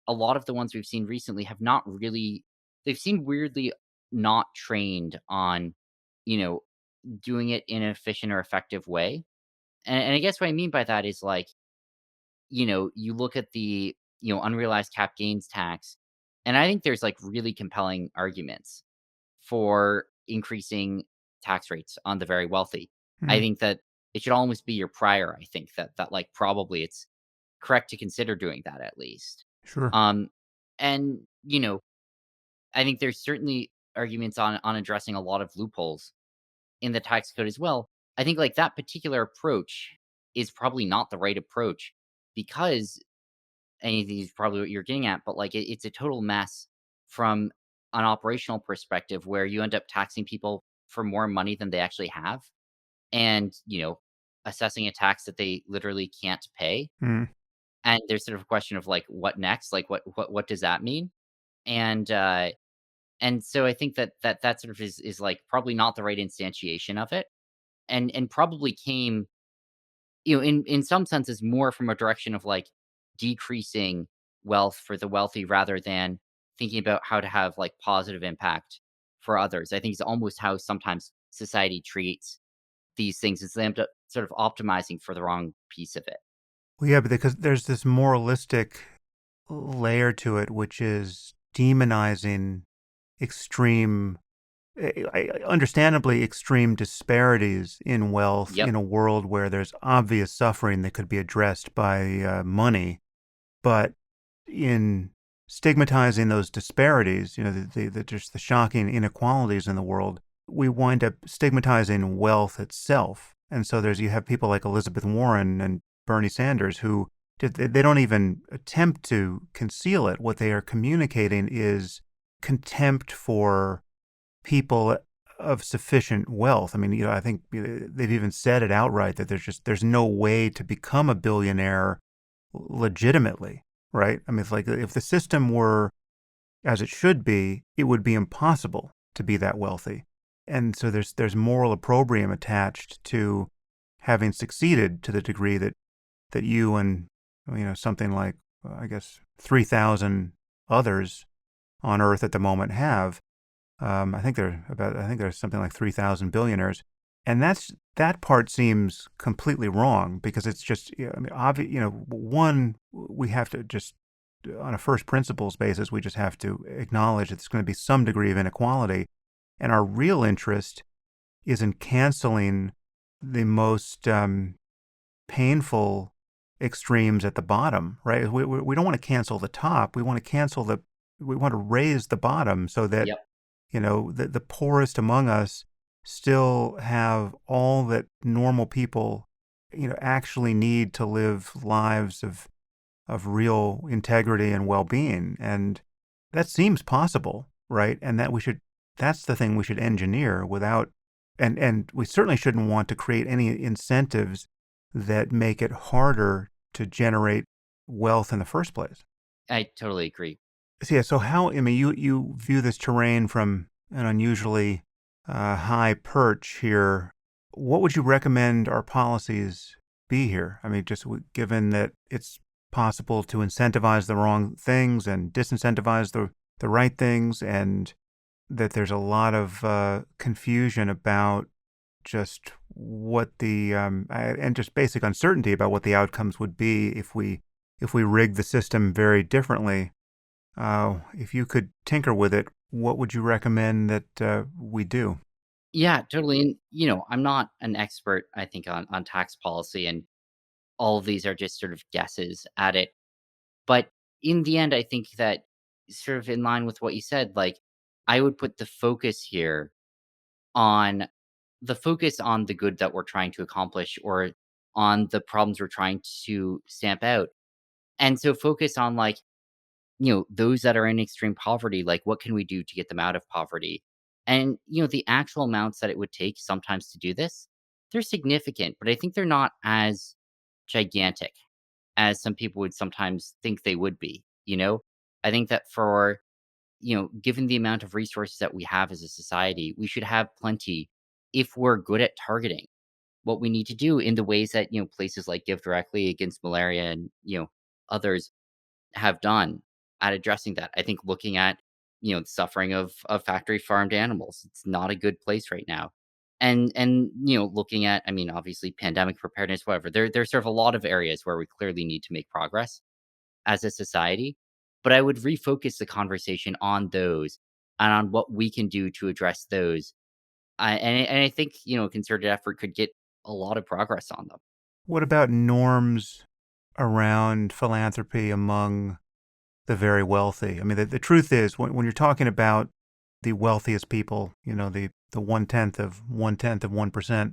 a lot of the ones we've seen recently have not really they've seemed weirdly not trained on, you know, doing it in an efficient or effective way. And I guess what I mean by that is like, you look at the, unrealized cap gains tax, and I think there's like really compelling arguments for increasing tax rates on the very wealthy. I Mm-hmm. think that it should almost be your prior. I think that like probably it's correct to consider doing that at least. Sure. Um, and I think there's certainly arguments on addressing a lot of loopholes in the tax code as well. I think like that particular approach is probably not the right approach because anything is probably what you're getting at, but like it's a total mess from an operational perspective where you end up taxing people for more money than they actually have and, assessing a tax that they literally can't pay. Mm-hmm. And there's sort of a question of like what next? Like what does that mean? And and so I think that sort of is like probably not the right instantiation of it and probably came, in some senses more from a direction of like decreasing wealth for the wealthy rather than thinking about how to have like positive impact for others. I think it's almost how sometimes society treats these things is they end up sort of optimizing for the wrong piece of it. Well, yeah, but because there's this moralistic layer to it, which is demonizing extreme, understandably extreme disparities in wealth Yep. in a world where there's obvious suffering that could be addressed by money. But in stigmatizing those disparities, just the shocking inequalities in the world, we wind up stigmatizing wealth itself. And so you have people like Elizabeth Warren and Bernie Sanders who they don't even attempt to conceal it. What they are communicating is contempt for people of sufficient wealth. I mean, I think they've even said it outright that there's no way to become a billionaire legitimately, right? I mean, it's like if the system were as it should be, it would be impossible to be that wealthy. And so there's moral opprobrium attached to having succeeded to the degree that you and something like I guess 3,000 others on Earth at the moment have. I think there's something like 3,000 billionaires, and that part seems completely wrong because it's just I mean one, we have to just on a first principles basis we just have to acknowledge that there's going to be some degree of inequality, and our real interest is in canceling the most painful extremes at the bottom, right? We don't want to cancel the top. We want to raise the bottom so that Yep. the poorest among us still have all that normal people, actually need to live lives of real integrity and well-being. And that seems possible, right? And that's the thing we should engineer without, and we certainly shouldn't want to create any incentives that make it harder to generate wealth in the first place. I totally agree. So yeah, so how, I mean, you view this terrain from an unusually high perch here. What would you recommend our policies be here? I mean, just given that it's possible to incentivize the wrong things and disincentivize the right things, and that there's a lot of confusion about just what and just basic uncertainty about what the outcomes would be if we rig the system very differently. If you could tinker with it, what would you recommend that we do? Yeah, totally. And I'm not an expert, I think, on tax policy, and all of these are just sort of guesses at it. But in the end, I think that sort of in line with what you said, like I would put on the focus on the good that we're trying to accomplish or on the problems we're trying to stamp out. And so focus on like, those that are in extreme poverty, like what can we do to get them out of poverty? And, the actual amounts that it would take sometimes to do this, they're significant, but I think they're not as gigantic as some people would sometimes think they would be. I think that given the amount of resources that we have as a society, we should have plenty if we're good at targeting what we need to do in the ways that, places like Give Directly against malaria and, others have done at addressing that. I think looking at, the suffering of factory farmed animals, it's not a good place right now. And looking at, I mean, obviously pandemic preparedness, whatever. There's sort of a lot of areas where we clearly need to make progress as a society. But I would refocus the conversation on those and on what we can do to address those. And I think, a concerted effort could get a lot of progress on them. What about norms around philanthropy among the very wealthy? I mean, the truth is, when you're talking about the wealthiest people, the one tenth of 1%,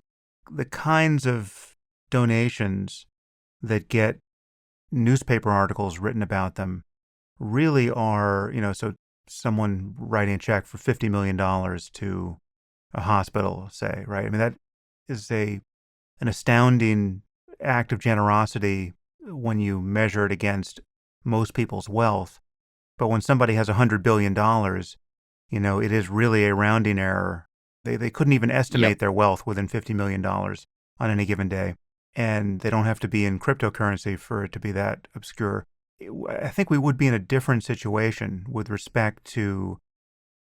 the kinds of donations that get newspaper articles written about them really are, so someone writing a check for $50 million to a hospital, say, right? I mean, that is an astounding act of generosity when you measure it against most people's wealth. But when somebody has $100 billion, it is really a rounding error. They couldn't even Yep. estimate their wealth within $50 million on any given day, and they don't have to be in cryptocurrency for it to be that obscure. I think we would be in a different situation with respect to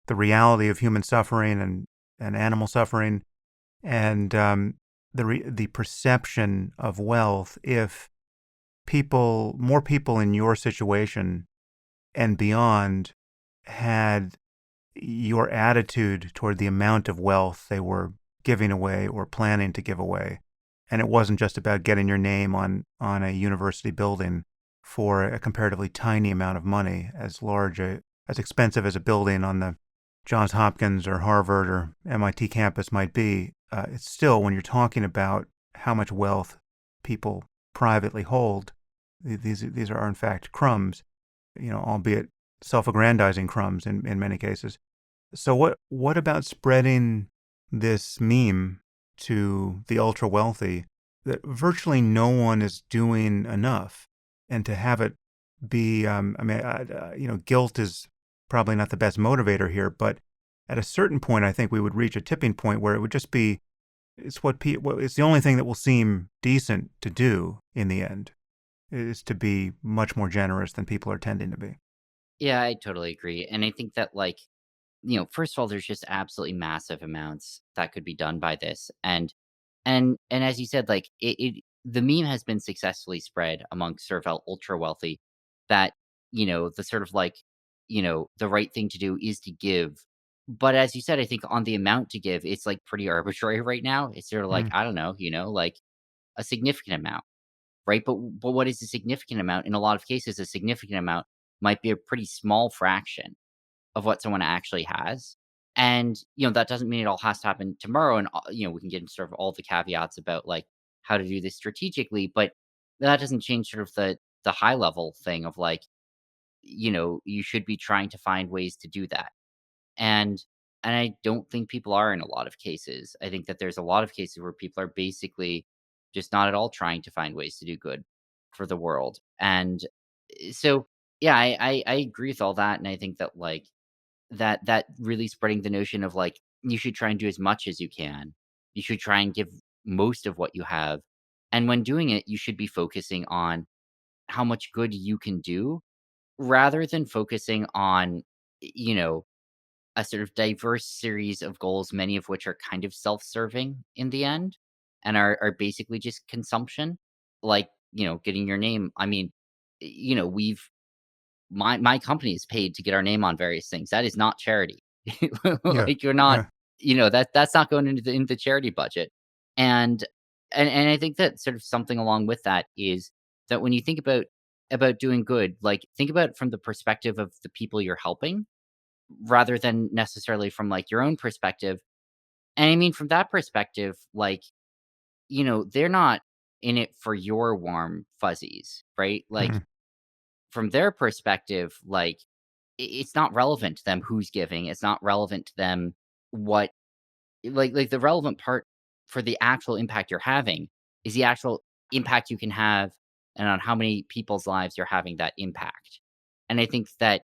the reality of human suffering and animal suffering, and the perception of wealth if more people in your situation and beyond had your attitude toward the amount of wealth they were giving away or planning to give away. And it wasn't just about getting your name on a university building for a comparatively tiny amount of money, as expensive as a building on the Johns Hopkins or Harvard or MIT campus might be. It's still, when you're talking about how much wealth people privately hold, these are in fact crumbs, albeit self-aggrandizing crumbs in many cases. So what about spreading this meme to the ultra wealthy that virtually no one is doing enough, and to have it be, guilt is probably not the best motivator here, but at a certain point, I think we would reach a tipping point where it would just be, it's the only thing that will seem decent to do in the end, is to be much more generous than people are tending to be. Yeah, I totally agree. And I think that, like, first of all, there's just absolutely massive amounts that could be done by this. And as you said, like, the meme has been successfully spread among sort of ultra wealthy that, the sort of like, the right thing to do is to give. But as you said, I think on the amount to give, it's like pretty arbitrary right now. It's sort of like, Mm, I don't know, like a significant amount, right? But what is a significant amount? In a lot of cases, a significant amount might be a pretty small fraction of what someone actually has. And, that doesn't mean it all has to happen tomorrow. And, we can get into sort of all the caveats about like how to do this strategically, but that doesn't change sort of the high level thing of like, you should be trying to find ways to do that. And I don't think people are in a lot of cases. I think that there's a lot of cases where people are basically just not at all trying to find ways to do good for the world. And so yeah, I agree with all that. And I think that like that really spreading the notion of like you should try and do as much as you can. You should try and give most of what you have. And when doing it, you should be focusing on how much good you can do rather than focusing on, you know, a sort of diverse series of goals, many of which are kind of self-serving in the end and are basically just consumption. Like, getting your name. I mean, we've my company is paid to get our name on various things. That is not charity. yeah, Like, you're not, yeah. that's not going into the charity budget. And and I think that sort of something along with that is that when you think about doing good, like think about it from the perspective of the people you're helping rather than necessarily from like your own perspective. And I mean from that perspective, like, they're not in it for your warm fuzzies, right? Like Mm, from their perspective, like it's not relevant to them who's giving. It's not relevant to them what like the relevant part for the actual impact you're having is the actual impact you can have and on how many people's lives you're having that impact. And I think that,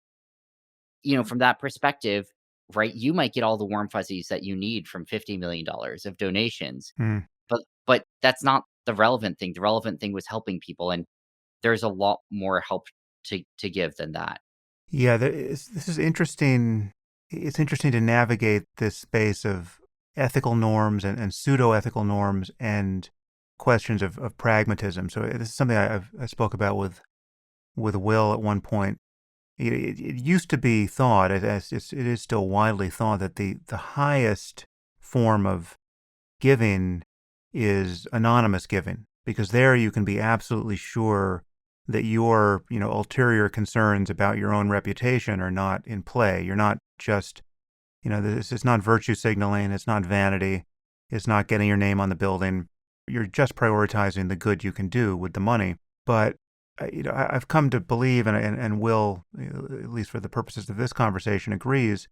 from that perspective, right, you might get all the warm fuzzies that you need from $50 million of donations, mm. but that's not the relevant thing. The relevant thing was helping people, and there's a lot more help to give than that. Yeah, this is interesting. It's interesting to navigate this space of ethical norms and pseudo-ethical norms and questions of pragmatism. So this is something I spoke about with Will at one point. It used to be thought, it is still widely thought, that the highest form of giving is anonymous giving, because there you can be absolutely sure that your, ulterior concerns about your own reputation are not in play. You're not just, this is not virtue signaling, it's not vanity, it's not getting your name on the building. You're just prioritizing the good you can do with the money. But I've come to believe, and Will, at least for the purposes of this conversation, agrees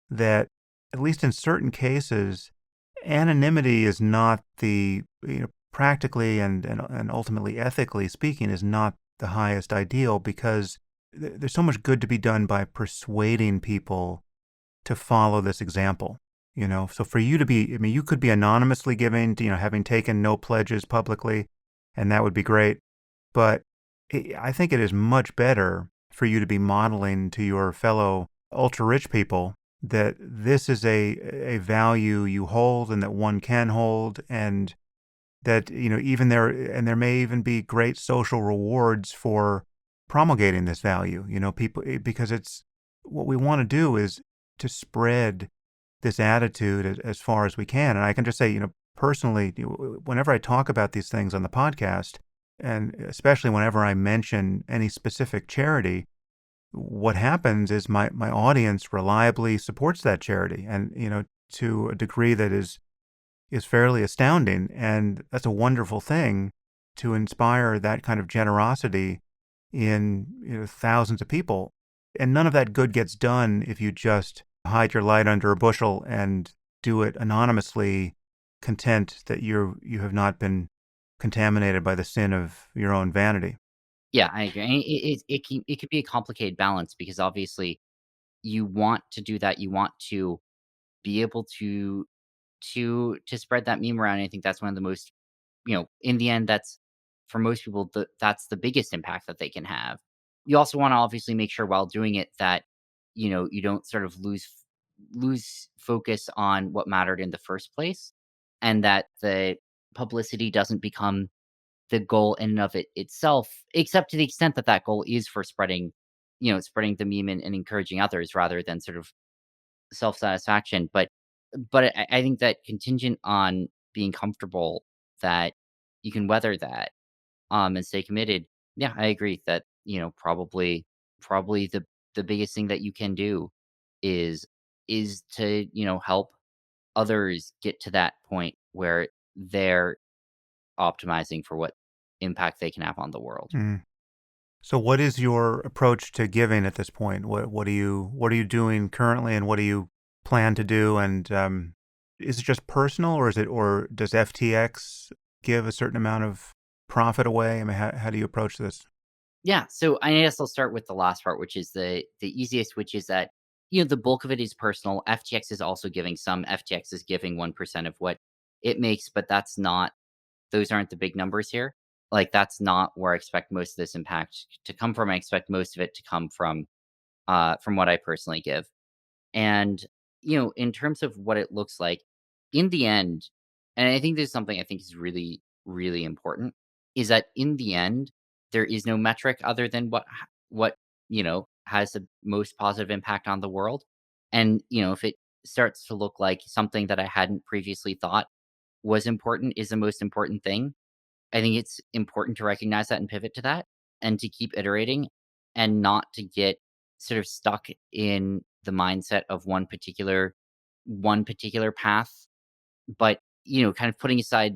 that at least in certain cases, anonymity is not practically and ultimately ethically speaking, is not the highest ideal, because there's so much good to be done by persuading people to follow this example. So for you to be, I mean, you could be anonymously giving, having taken no pledges publicly, and that would be great. But I think it is much better for you to be modeling to your fellow ultra rich people that this is a value you hold and that one can hold, and that, even there may even be great social rewards for promulgating this value. People, because it's what we want to do is to spread this attitude as far as we can. And I can just say, personally, whenever I talk about these things on the podcast, and especially whenever I mention any specific charity, what happens is my audience reliably supports that charity, and to a degree that is fairly astounding. And that's a wonderful thing, to inspire that kind of generosity in thousands of people. And none of that good gets done if you just hide your light under a bushel and do it anonymously, content that you have not been contaminated by the sin of your own vanity. Yeah, I agree. And it could be a complicated balance because obviously you want to do that. You want to be able to spread that meme around. And I think that's one of the most, in the end, that's for most people, that's the biggest impact that they can have. You also want to obviously make sure while doing it that, you don't sort of lose focus on what mattered in the first place, and that the publicity doesn't become the goal in and of itself, except to the extent that that goal is for spreading the meme and encouraging others rather than sort of self-satisfaction. But I think that contingent on being comfortable that you can weather that, and stay committed. Yeah, I agree that, probably the biggest thing that you can do is to, help others get to that point where they're optimizing for what impact they can have on the world. Mm. So, what is your approach to giving at this point? What are you doing currently, and what do you plan to do? And is it just personal, or does FTX give a certain amount of profit away? I mean, how do you approach this? Yeah, so I guess I'll start with the last part, which is the easiest, which is that, the bulk of it is personal. FTX is also giving some. FTX is giving 1% of what it makes, but those aren't the big numbers here. Like, that's not where I expect most of this impact to come from. I expect most of it to come from what I personally give. And, in terms of what it looks like, in the end, and I think this is something I think is really, really important, is that in the end, there is no metric other than what, has the most positive impact on the world. And, if it starts to look like something that I hadn't previously thought was important is the most important thing, I think it's important to recognize that and pivot to that and to keep iterating and not to get sort of stuck in the mindset of one particular path, but kind of putting aside,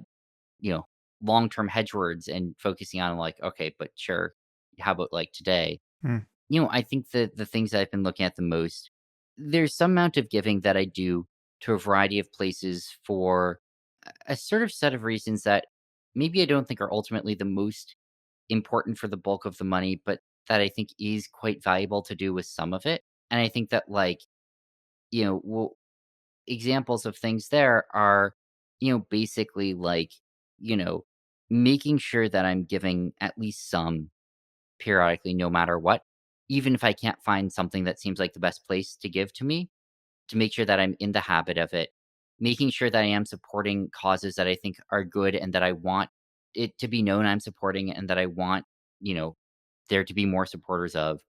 you know, long-term hedge words and focusing on like, okay, but sure, how about like today? Mm. I think that the things that I've been looking at the most, there's some amount of giving that I do to a variety of places for a sort of set of reasons that maybe I don't think are ultimately the most important for the bulk of the money, but that I think is quite valuable to do with some of it. And I think that like, well, examples of things there are, basically like, you know, making sure that I'm giving at least some periodically, no matter what, even if I can't find something that seems like the best place to give to me, to make sure that I'm in the habit of it, making sure that I am supporting causes that I think are good and that I want it to be known I'm supporting and that I want, you know, there to be more supporters of.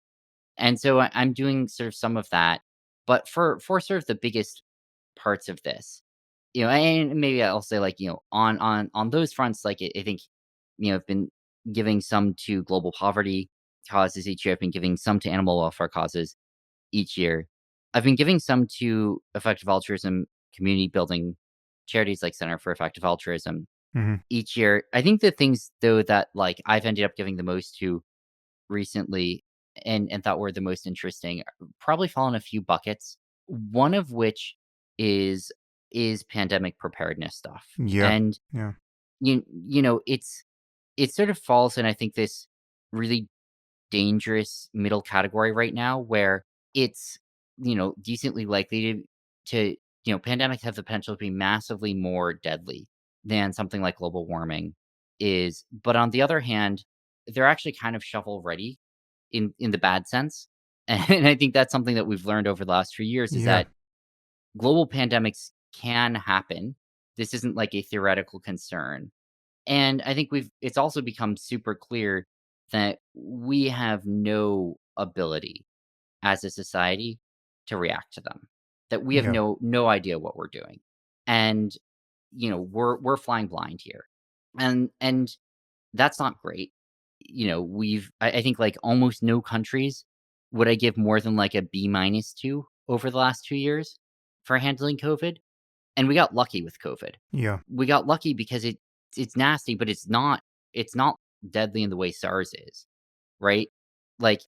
And so I'm doing sort of some of that. But for sort of the biggest parts of this, and maybe I'll say like, on those fronts, like I think, I've been giving some to global poverty causes each year. I've been giving some to animal welfare causes each year. I've been giving some to effective altruism, community building charities like Center for Effective Altruism Hmm. each year. I think the things though that like I've ended up giving the most to recently and thought were the most interesting probably fall in a few buckets. One of which is pandemic preparedness stuff. Yeah. And Yeah. it sort of falls in I think this really dangerous middle category right now where it's, decently likely to pandemics have the potential to be massively more deadly than something like global warming is. But on the other hand, they're actually kind of shovel ready in the bad sense. And I think that's something that we've learned over the last few years is Yeah. that global pandemics can happen. This isn't like a theoretical concern. And I think it's also become super clear that we have no ability as a society to react to them. That we have Yeah. no idea what we're doing. And, we're flying blind here. And that's not great. I think, like, almost no countries would I give more than, like, a B minus to over the last 2 years for handling COVID, and we got lucky with COVID. Yeah. We got lucky because it's nasty, but it's not deadly in the way SARS is, right? Like,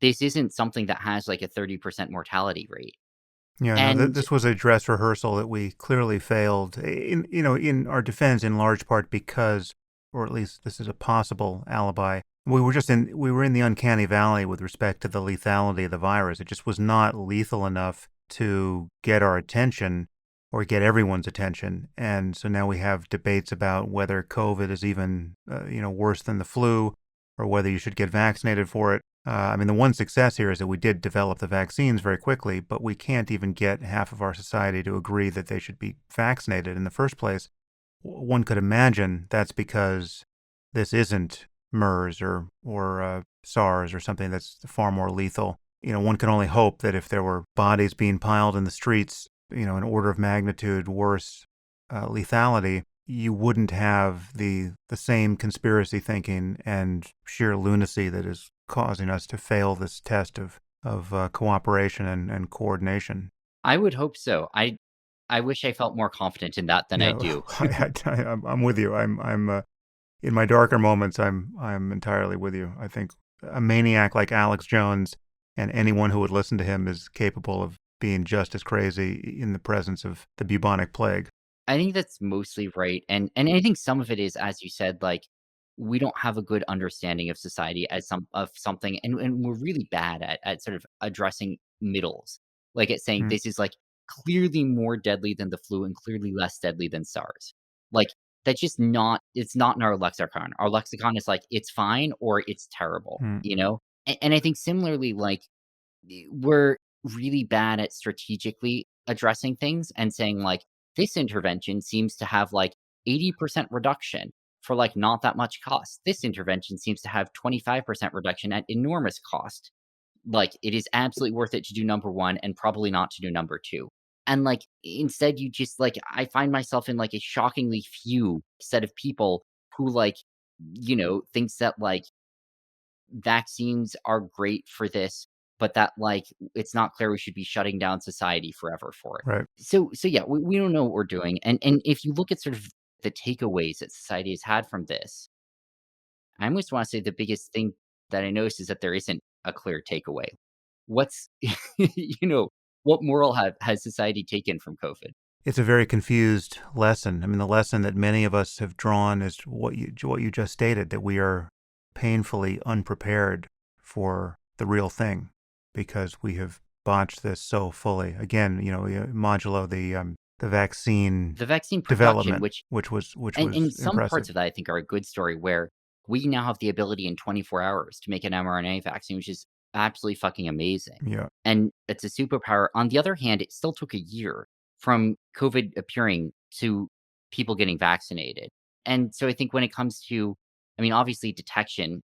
this isn't something that has, like, a 30% mortality rate, Yeah, no, and this was a dress rehearsal that we clearly failed in our defense in large part because, or at least this is a possible alibi. We were in the uncanny valley with respect to the lethality of the virus. It just was not lethal enough to get our attention or get everyone's attention. And so now we have debates about whether COVID is even, worse than the flu or whether you should get vaccinated for it. I mean, the one success here is that we did develop the vaccines very quickly, but we can't even get half of our society to agree that they should be vaccinated in the first place. One could imagine that's because this isn't MERS or SARS or something that's far more lethal. One can only hope that if there were bodies being piled in the streets, an order of magnitude worse lethality, you wouldn't have the same conspiracy thinking and sheer lunacy that is causing us to fail this test of cooperation and coordination. I would hope so. I wish I felt more confident in that than I Yeah, do. I'm with you. I'm in my darker moments. I'm entirely with you. I think a maniac like Alex Jones and anyone who would listen to him is capable of being just as crazy in the presence of the bubonic plague. I think that's mostly right, and I think some of it is, as you said, like, we don't have a good understanding of society as something, and we're really bad at sort of addressing middles, like, at saying Mm, this is, like, clearly more deadly than the flu and clearly less deadly than SARS. Like, that's just not it's not in our lexicon. Our lexicon is like, "It's fine," or "It's terrible," mm, you know? And I think similarly, like, we're really bad at strategically addressing things and saying, like, this intervention seems to have like 80% reduction for like not that much cost. This intervention seems to have 25% reduction at enormous cost. Like, it is absolutely worth it to do number one and probably not to do number two. And like, instead, you just like, I find myself in like a shockingly few set of people who like, thinks that like vaccines are great for this, but that, like, it's not clear we should be shutting down society forever for it. right. So yeah, we don't know what we're doing, and if you look at sort of the takeaways that society has had from this, I almost wanna say the biggest thing that I noticed is that there isn't a clear takeaway. What's what moral have has society taken from COVID? It's a very confused lesson. I mean, the lesson that many of us have drawn is what you just stated, that we are painfully unprepared for the real thing because we have botched this so fully. Again, modulo the vaccine The vaccine production, development, which which and was some impressive. parts of that I think are a good story where we now have the ability in 24 hours to make an mRNA vaccine, which is absolutely fucking amazing. Yeah. And it's a superpower. On the other hand, it still took a year from COVID appearing to people getting vaccinated. And so I think when it comes to, I mean, obviously detection,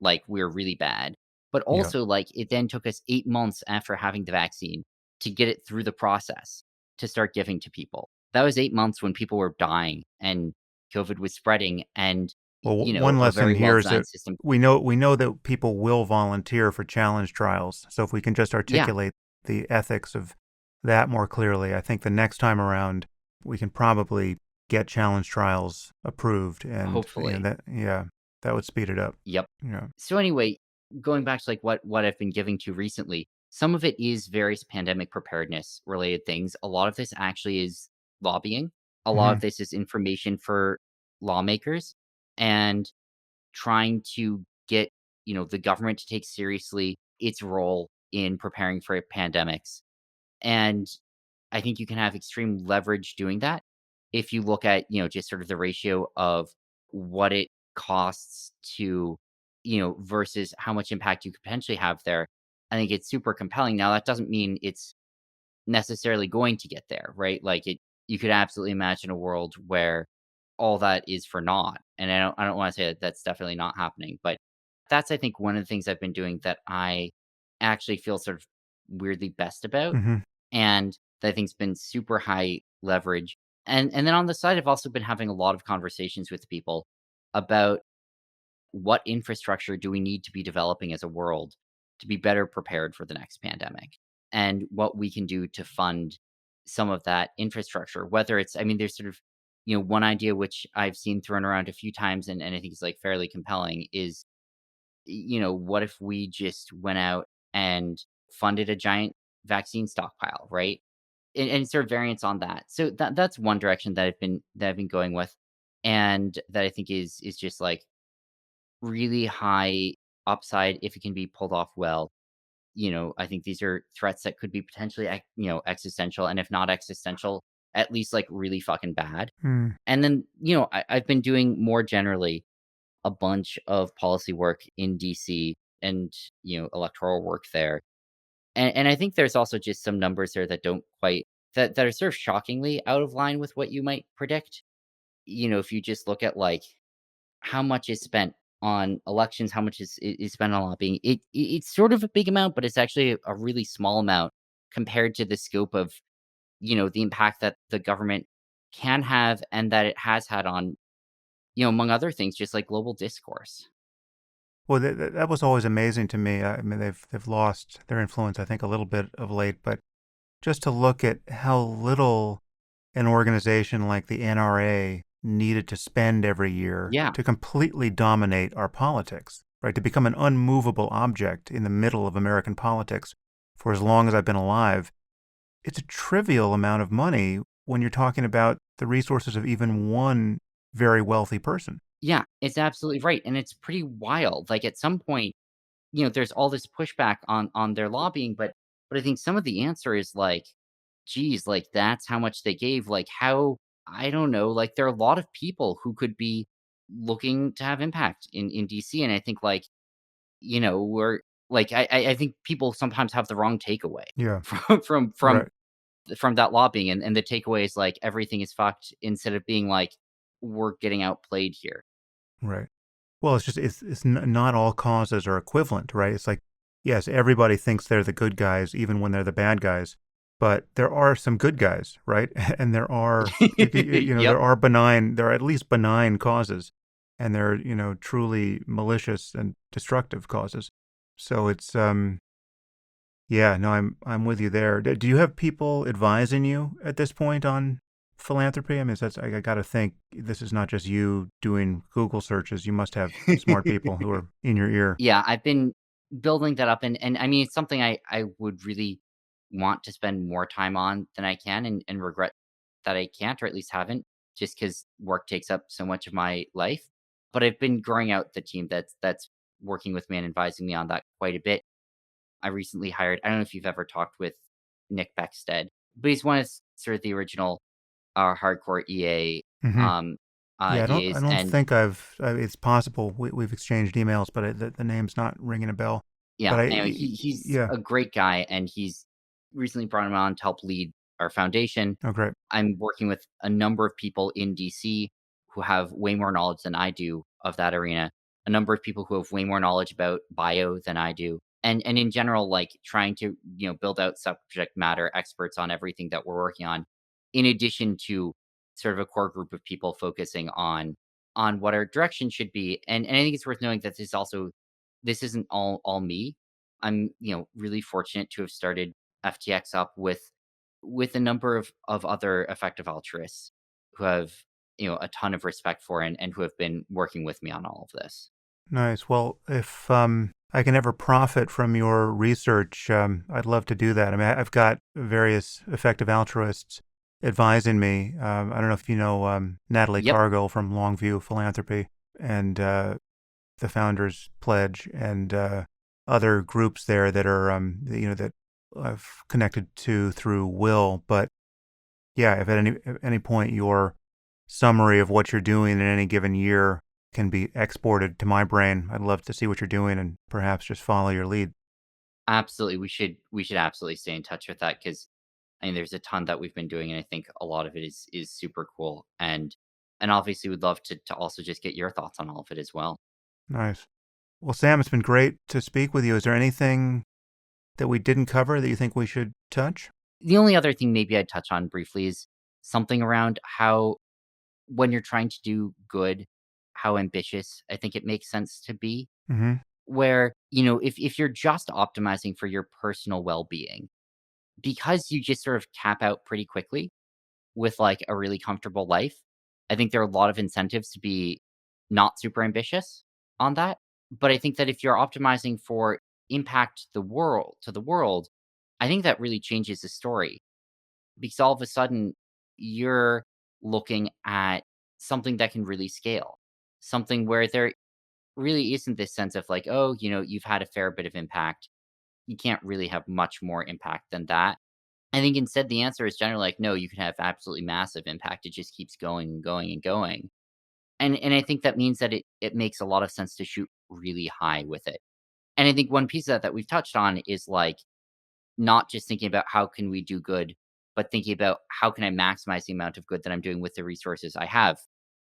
like we're really bad, but Yeah. also like it then took us 8 months after having the vaccine to get it through the process to start giving to people. That was 8 months when people were dying and COVID was spreading and, Well, one a lesson very here is that well-designed system. we know that people will volunteer for challenge trials. So if we can just Yeah, articulate the ethics of that more clearly, I think the next time around we can probably get challenge trials approved, and hopefully. that would speed it up. Yep. Yeah. So anyway, going back to like what I've been giving to recently, some of it is various pandemic preparedness related things. A lot of this actually is lobbying. A lot Hmm. of this is information for lawmakers and trying to get, the government to take seriously its role in preparing for pandemics. And I think you can have extreme leverage doing that if you look at, just sort of the ratio of what it costs to, versus how much impact you could potentially have there. I think it's super compelling. Now, that doesn't mean it's necessarily going to get there, right? Like you could absolutely imagine a world where all that is for naught. And I don't want to say that that's definitely not happening, but that's I think one of the things I've been doing that I actually feel sort of weirdly best about, Hmm. and that I think's been super high leverage. And then on the side, I've also been having a lot of conversations with people about what infrastructure do we need to be developing as a world to be better prepared for the next pandemic, and what we can do to fund some of that infrastructure. Whether it's, I mean, there's sort of, one idea which I've seen thrown around a few times, and I think is like fairly compelling is, what if we just went out and funded a giant vaccine stockpile, right? And sort of variants on that. So that's one direction that I've been going with, and that I think is just like really high upside if it can be pulled off well. I think these are threats that could be potentially, existential, and if not existential, at least like really fucking bad. Mm. And then, I've been doing more generally a bunch of policy work in DC, and, electoral work there. And I think there's also just some numbers there that don't quite, that are sort of shockingly out of line with what you might predict. If you just look at like how much is spent on elections, how much is spent on lobbying. It's sort of a big amount, but it's actually a really small amount compared to the scope of, the impact that the government can have and that it has had on, among other things, just like global discourse. Well, that was always amazing to me. I mean, they've lost their influence, I think, a little bit of late, but just to look at how little an organization like the NRA needed to spend every year Yeah. to completely dominate our politics, right? To become an unmovable object in the middle of American politics for as long as I've been alive. It's a trivial amount of money when you're talking about the resources of even one very wealthy person. Yeah, it's absolutely right. And it's pretty wild. Like at some point, there's all this pushback on their lobbying, but I think some of the answer is like, geez, like that's how much they gave. Like how, I don't know, like there are a lot of people who could be looking to have impact in DC. And I think like, we're like I think people sometimes have the wrong takeaway Yeah, from right, from that lobbying, and the takeaway is like everything is fucked instead of being like we're getting outplayed here. right. Well, not all causes are equivalent, right? It's like, yes, everybody thinks they're the good guys, even when they're the bad guys, but there are some good guys, right? And there are, Yep. there are at least benign causes, and there are, truly malicious and destructive causes. So it's, yeah, no, I'm with you there. Do you have people advising you at this point on philanthropy? I mean, I got to think this is not just you doing Google searches. You must have smart people who are in your ear. Yeah, I've been building that up, and I mean, it's something I would really want to spend more time on than I can, and regret that I can't, or at least haven't, just because work takes up so much of my life. But I've been growing out the team that's working with me and advising me on that quite a bit. I recently hired, I don't know if you've ever talked with Nick Beckstead, but he's one of sort of the original hardcore EA Hmm. Yeah, I EAs, don't and think it's possible we've exchanged emails, but the name's not ringing a bell. yeah, But anyway, he's yeah, a great guy, and he's recently brought him on to help lead our foundation. oh, great. I'm working with a number of people in DC who have way more knowledge than I do of that arena. A number of people who have way more knowledge about bio than I do. And in general, like trying to, build out subject matter experts on everything that we're working on, in addition to sort of a core group of people focusing on what our direction should be. And I think it's worth knowing that this isn't all me. I'm, really fortunate to have started FTX up with a number of other effective altruists who have, a ton of respect for, and who have been working with me on all of this. Nice. Well, if I can ever profit from your research, I'd love to do that. I mean, I've got various effective altruists advising me. I don't know if you know Natalie Yep, Cargill from Longview Philanthropy and the Founders Pledge and other groups there that are, that I've connected to through Will. But yeah, if at any point your summary of what you're doing in any given year can be exported to my brain, I'd love to see what you're doing and perhaps just follow your lead. absolutely. We should absolutely stay in touch with that, because I mean there's a ton that we've been doing, and I think a lot of it is super cool. And And obviously would love to also just get your thoughts on all of it as well. Nice. Well, Sam, it's been great to speak with you. Is there anything that we didn't cover that you think we should touch? The only other thing maybe I'd touch on briefly is something around how when you're trying to do good, how ambitious I think it makes sense to be. Mm-hmm. Where, if you're just optimizing for your personal well-being, because you just sort of cap out pretty quickly with, like, a really comfortable life, I think there are a lot of incentives to be not super ambitious on that. But I think that if you're optimizing for impact the world, I think that really changes the story because all of a sudden you're looking at something that can really scale. Something where there really isn't this sense of like, oh, you've had a fair bit of impact. You can't really have much more impact than that. I think instead the answer is generally like, no, you can have absolutely massive impact. It just keeps going and going and going. And I think that means that it makes a lot of sense to shoot really high with it. And I think one piece of that we've touched on is like not just thinking about how can we do good, but thinking about how can I maximize the amount of good that I'm doing with the resources I have.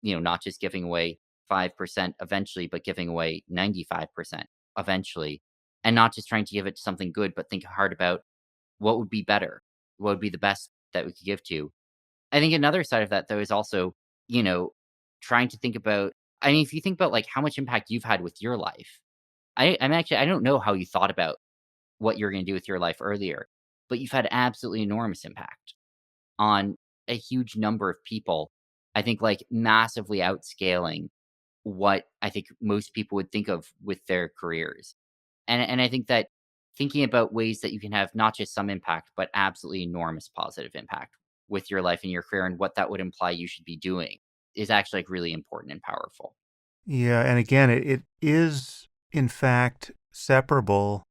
Not just giving away 5% eventually, but giving away 95% eventually. And not just trying to give it to something good, but think hard about what would be better, what would be the best that we could give to. I think another side of that though is also, you know, trying to think about I mean, if you think about like how much impact you've had with your life, I don't know how you thought about what you're gonna do with your life earlier, but you've had absolutely enormous impact on a huge number of people. I think, like, massively outscaling what I think most people would think of with their careers. And I think that thinking about ways that you can have not just some impact, but absolutely enormous positive impact with your life and your career and what that would imply you should be doing is actually, like, really important and powerful. Yeah, and again, it is in fact separable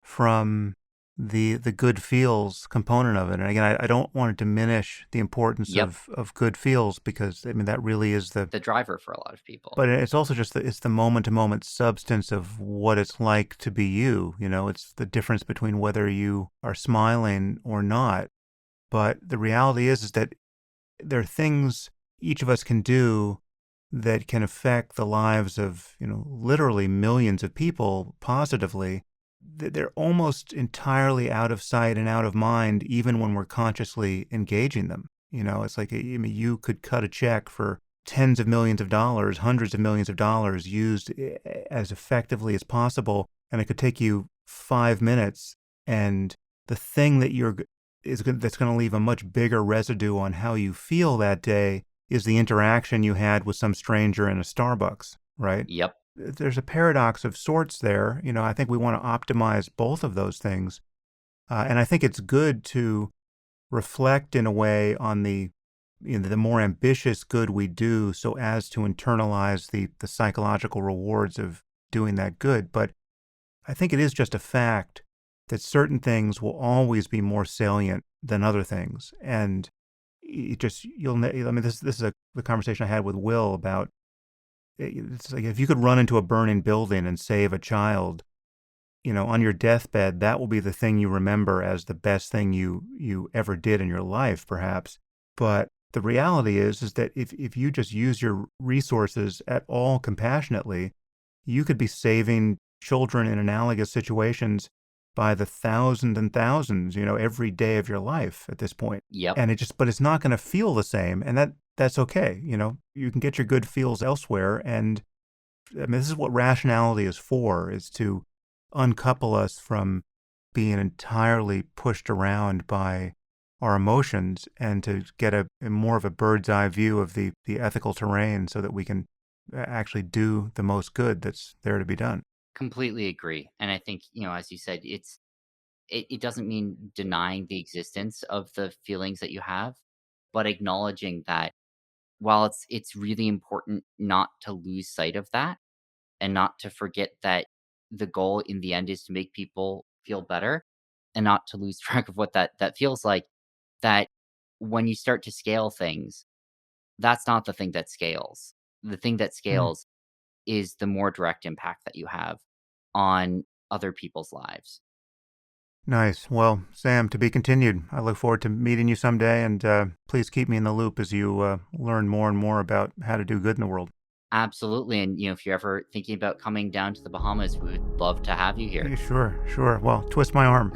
from the good feels component of it. And again, I don't want to diminish the importance Yep, of good feels because I mean that really is the the driver for a lot of people. but it's also just it's the moment to moment substance of what it's like to be you. You know, it's the difference between whether you are smiling or not. But the reality is that there are things each of us can do that can affect the lives of, literally millions of people positively. They're almost entirely out of sight and out of mind, even when we're consciously engaging them. It's like, I mean, you could cut a check for tens of millions of dollars, hundreds of millions of dollars used as effectively as possible. And it could take you 5 minutes. And the thing that that's going to leave a much bigger residue on how you feel that day is the interaction you had with some stranger in a Starbucks, right? Yep, There's a paradox of sorts there. I think we want to optimize both of those things. And I think it's good to reflect in a way on the more ambitious good we do so as to internalize the psychological rewards of doing that good. But I think it is just a fact that certain things will always be more salient than other things. And I mean, this is the conversation I had with Will about, it's like if you could run into a burning building and save a child, on your deathbed, that will be the thing you remember as the best thing you ever did in your life, perhaps. But the reality is that if you just use your resources at all compassionately, you could be saving children in analogous situations by the thousands and thousands, every day of your life at this point. yep. And but it's not going to feel the same. And that's okay. You can get your good feels elsewhere. And I mean, this is what rationality is for, is to uncouple us from being entirely pushed around by our emotions and to get a more of a bird's eye view of the ethical terrain so that we can actually do the most good that's there to be done. Completely agree. And I think, as you said, it doesn't mean denying the existence of the feelings that you have, but acknowledging that while it's really important not to lose sight of that and not to forget that the goal in the end is to make people feel better and not to lose track of what that feels like, that when you start to scale things, that's not the thing that scales. The thing that Mm. scales is the more direct impact that you have on other people's lives. Nice. Well, Sam, to be continued. I look forward to meeting you someday, and please keep me in the loop as you learn more and more about how to do good in the world. Absolutely, and, if you're ever thinking about coming down to the Bahamas, we would love to have you here. Yeah, sure, sure. Well, twist my arm.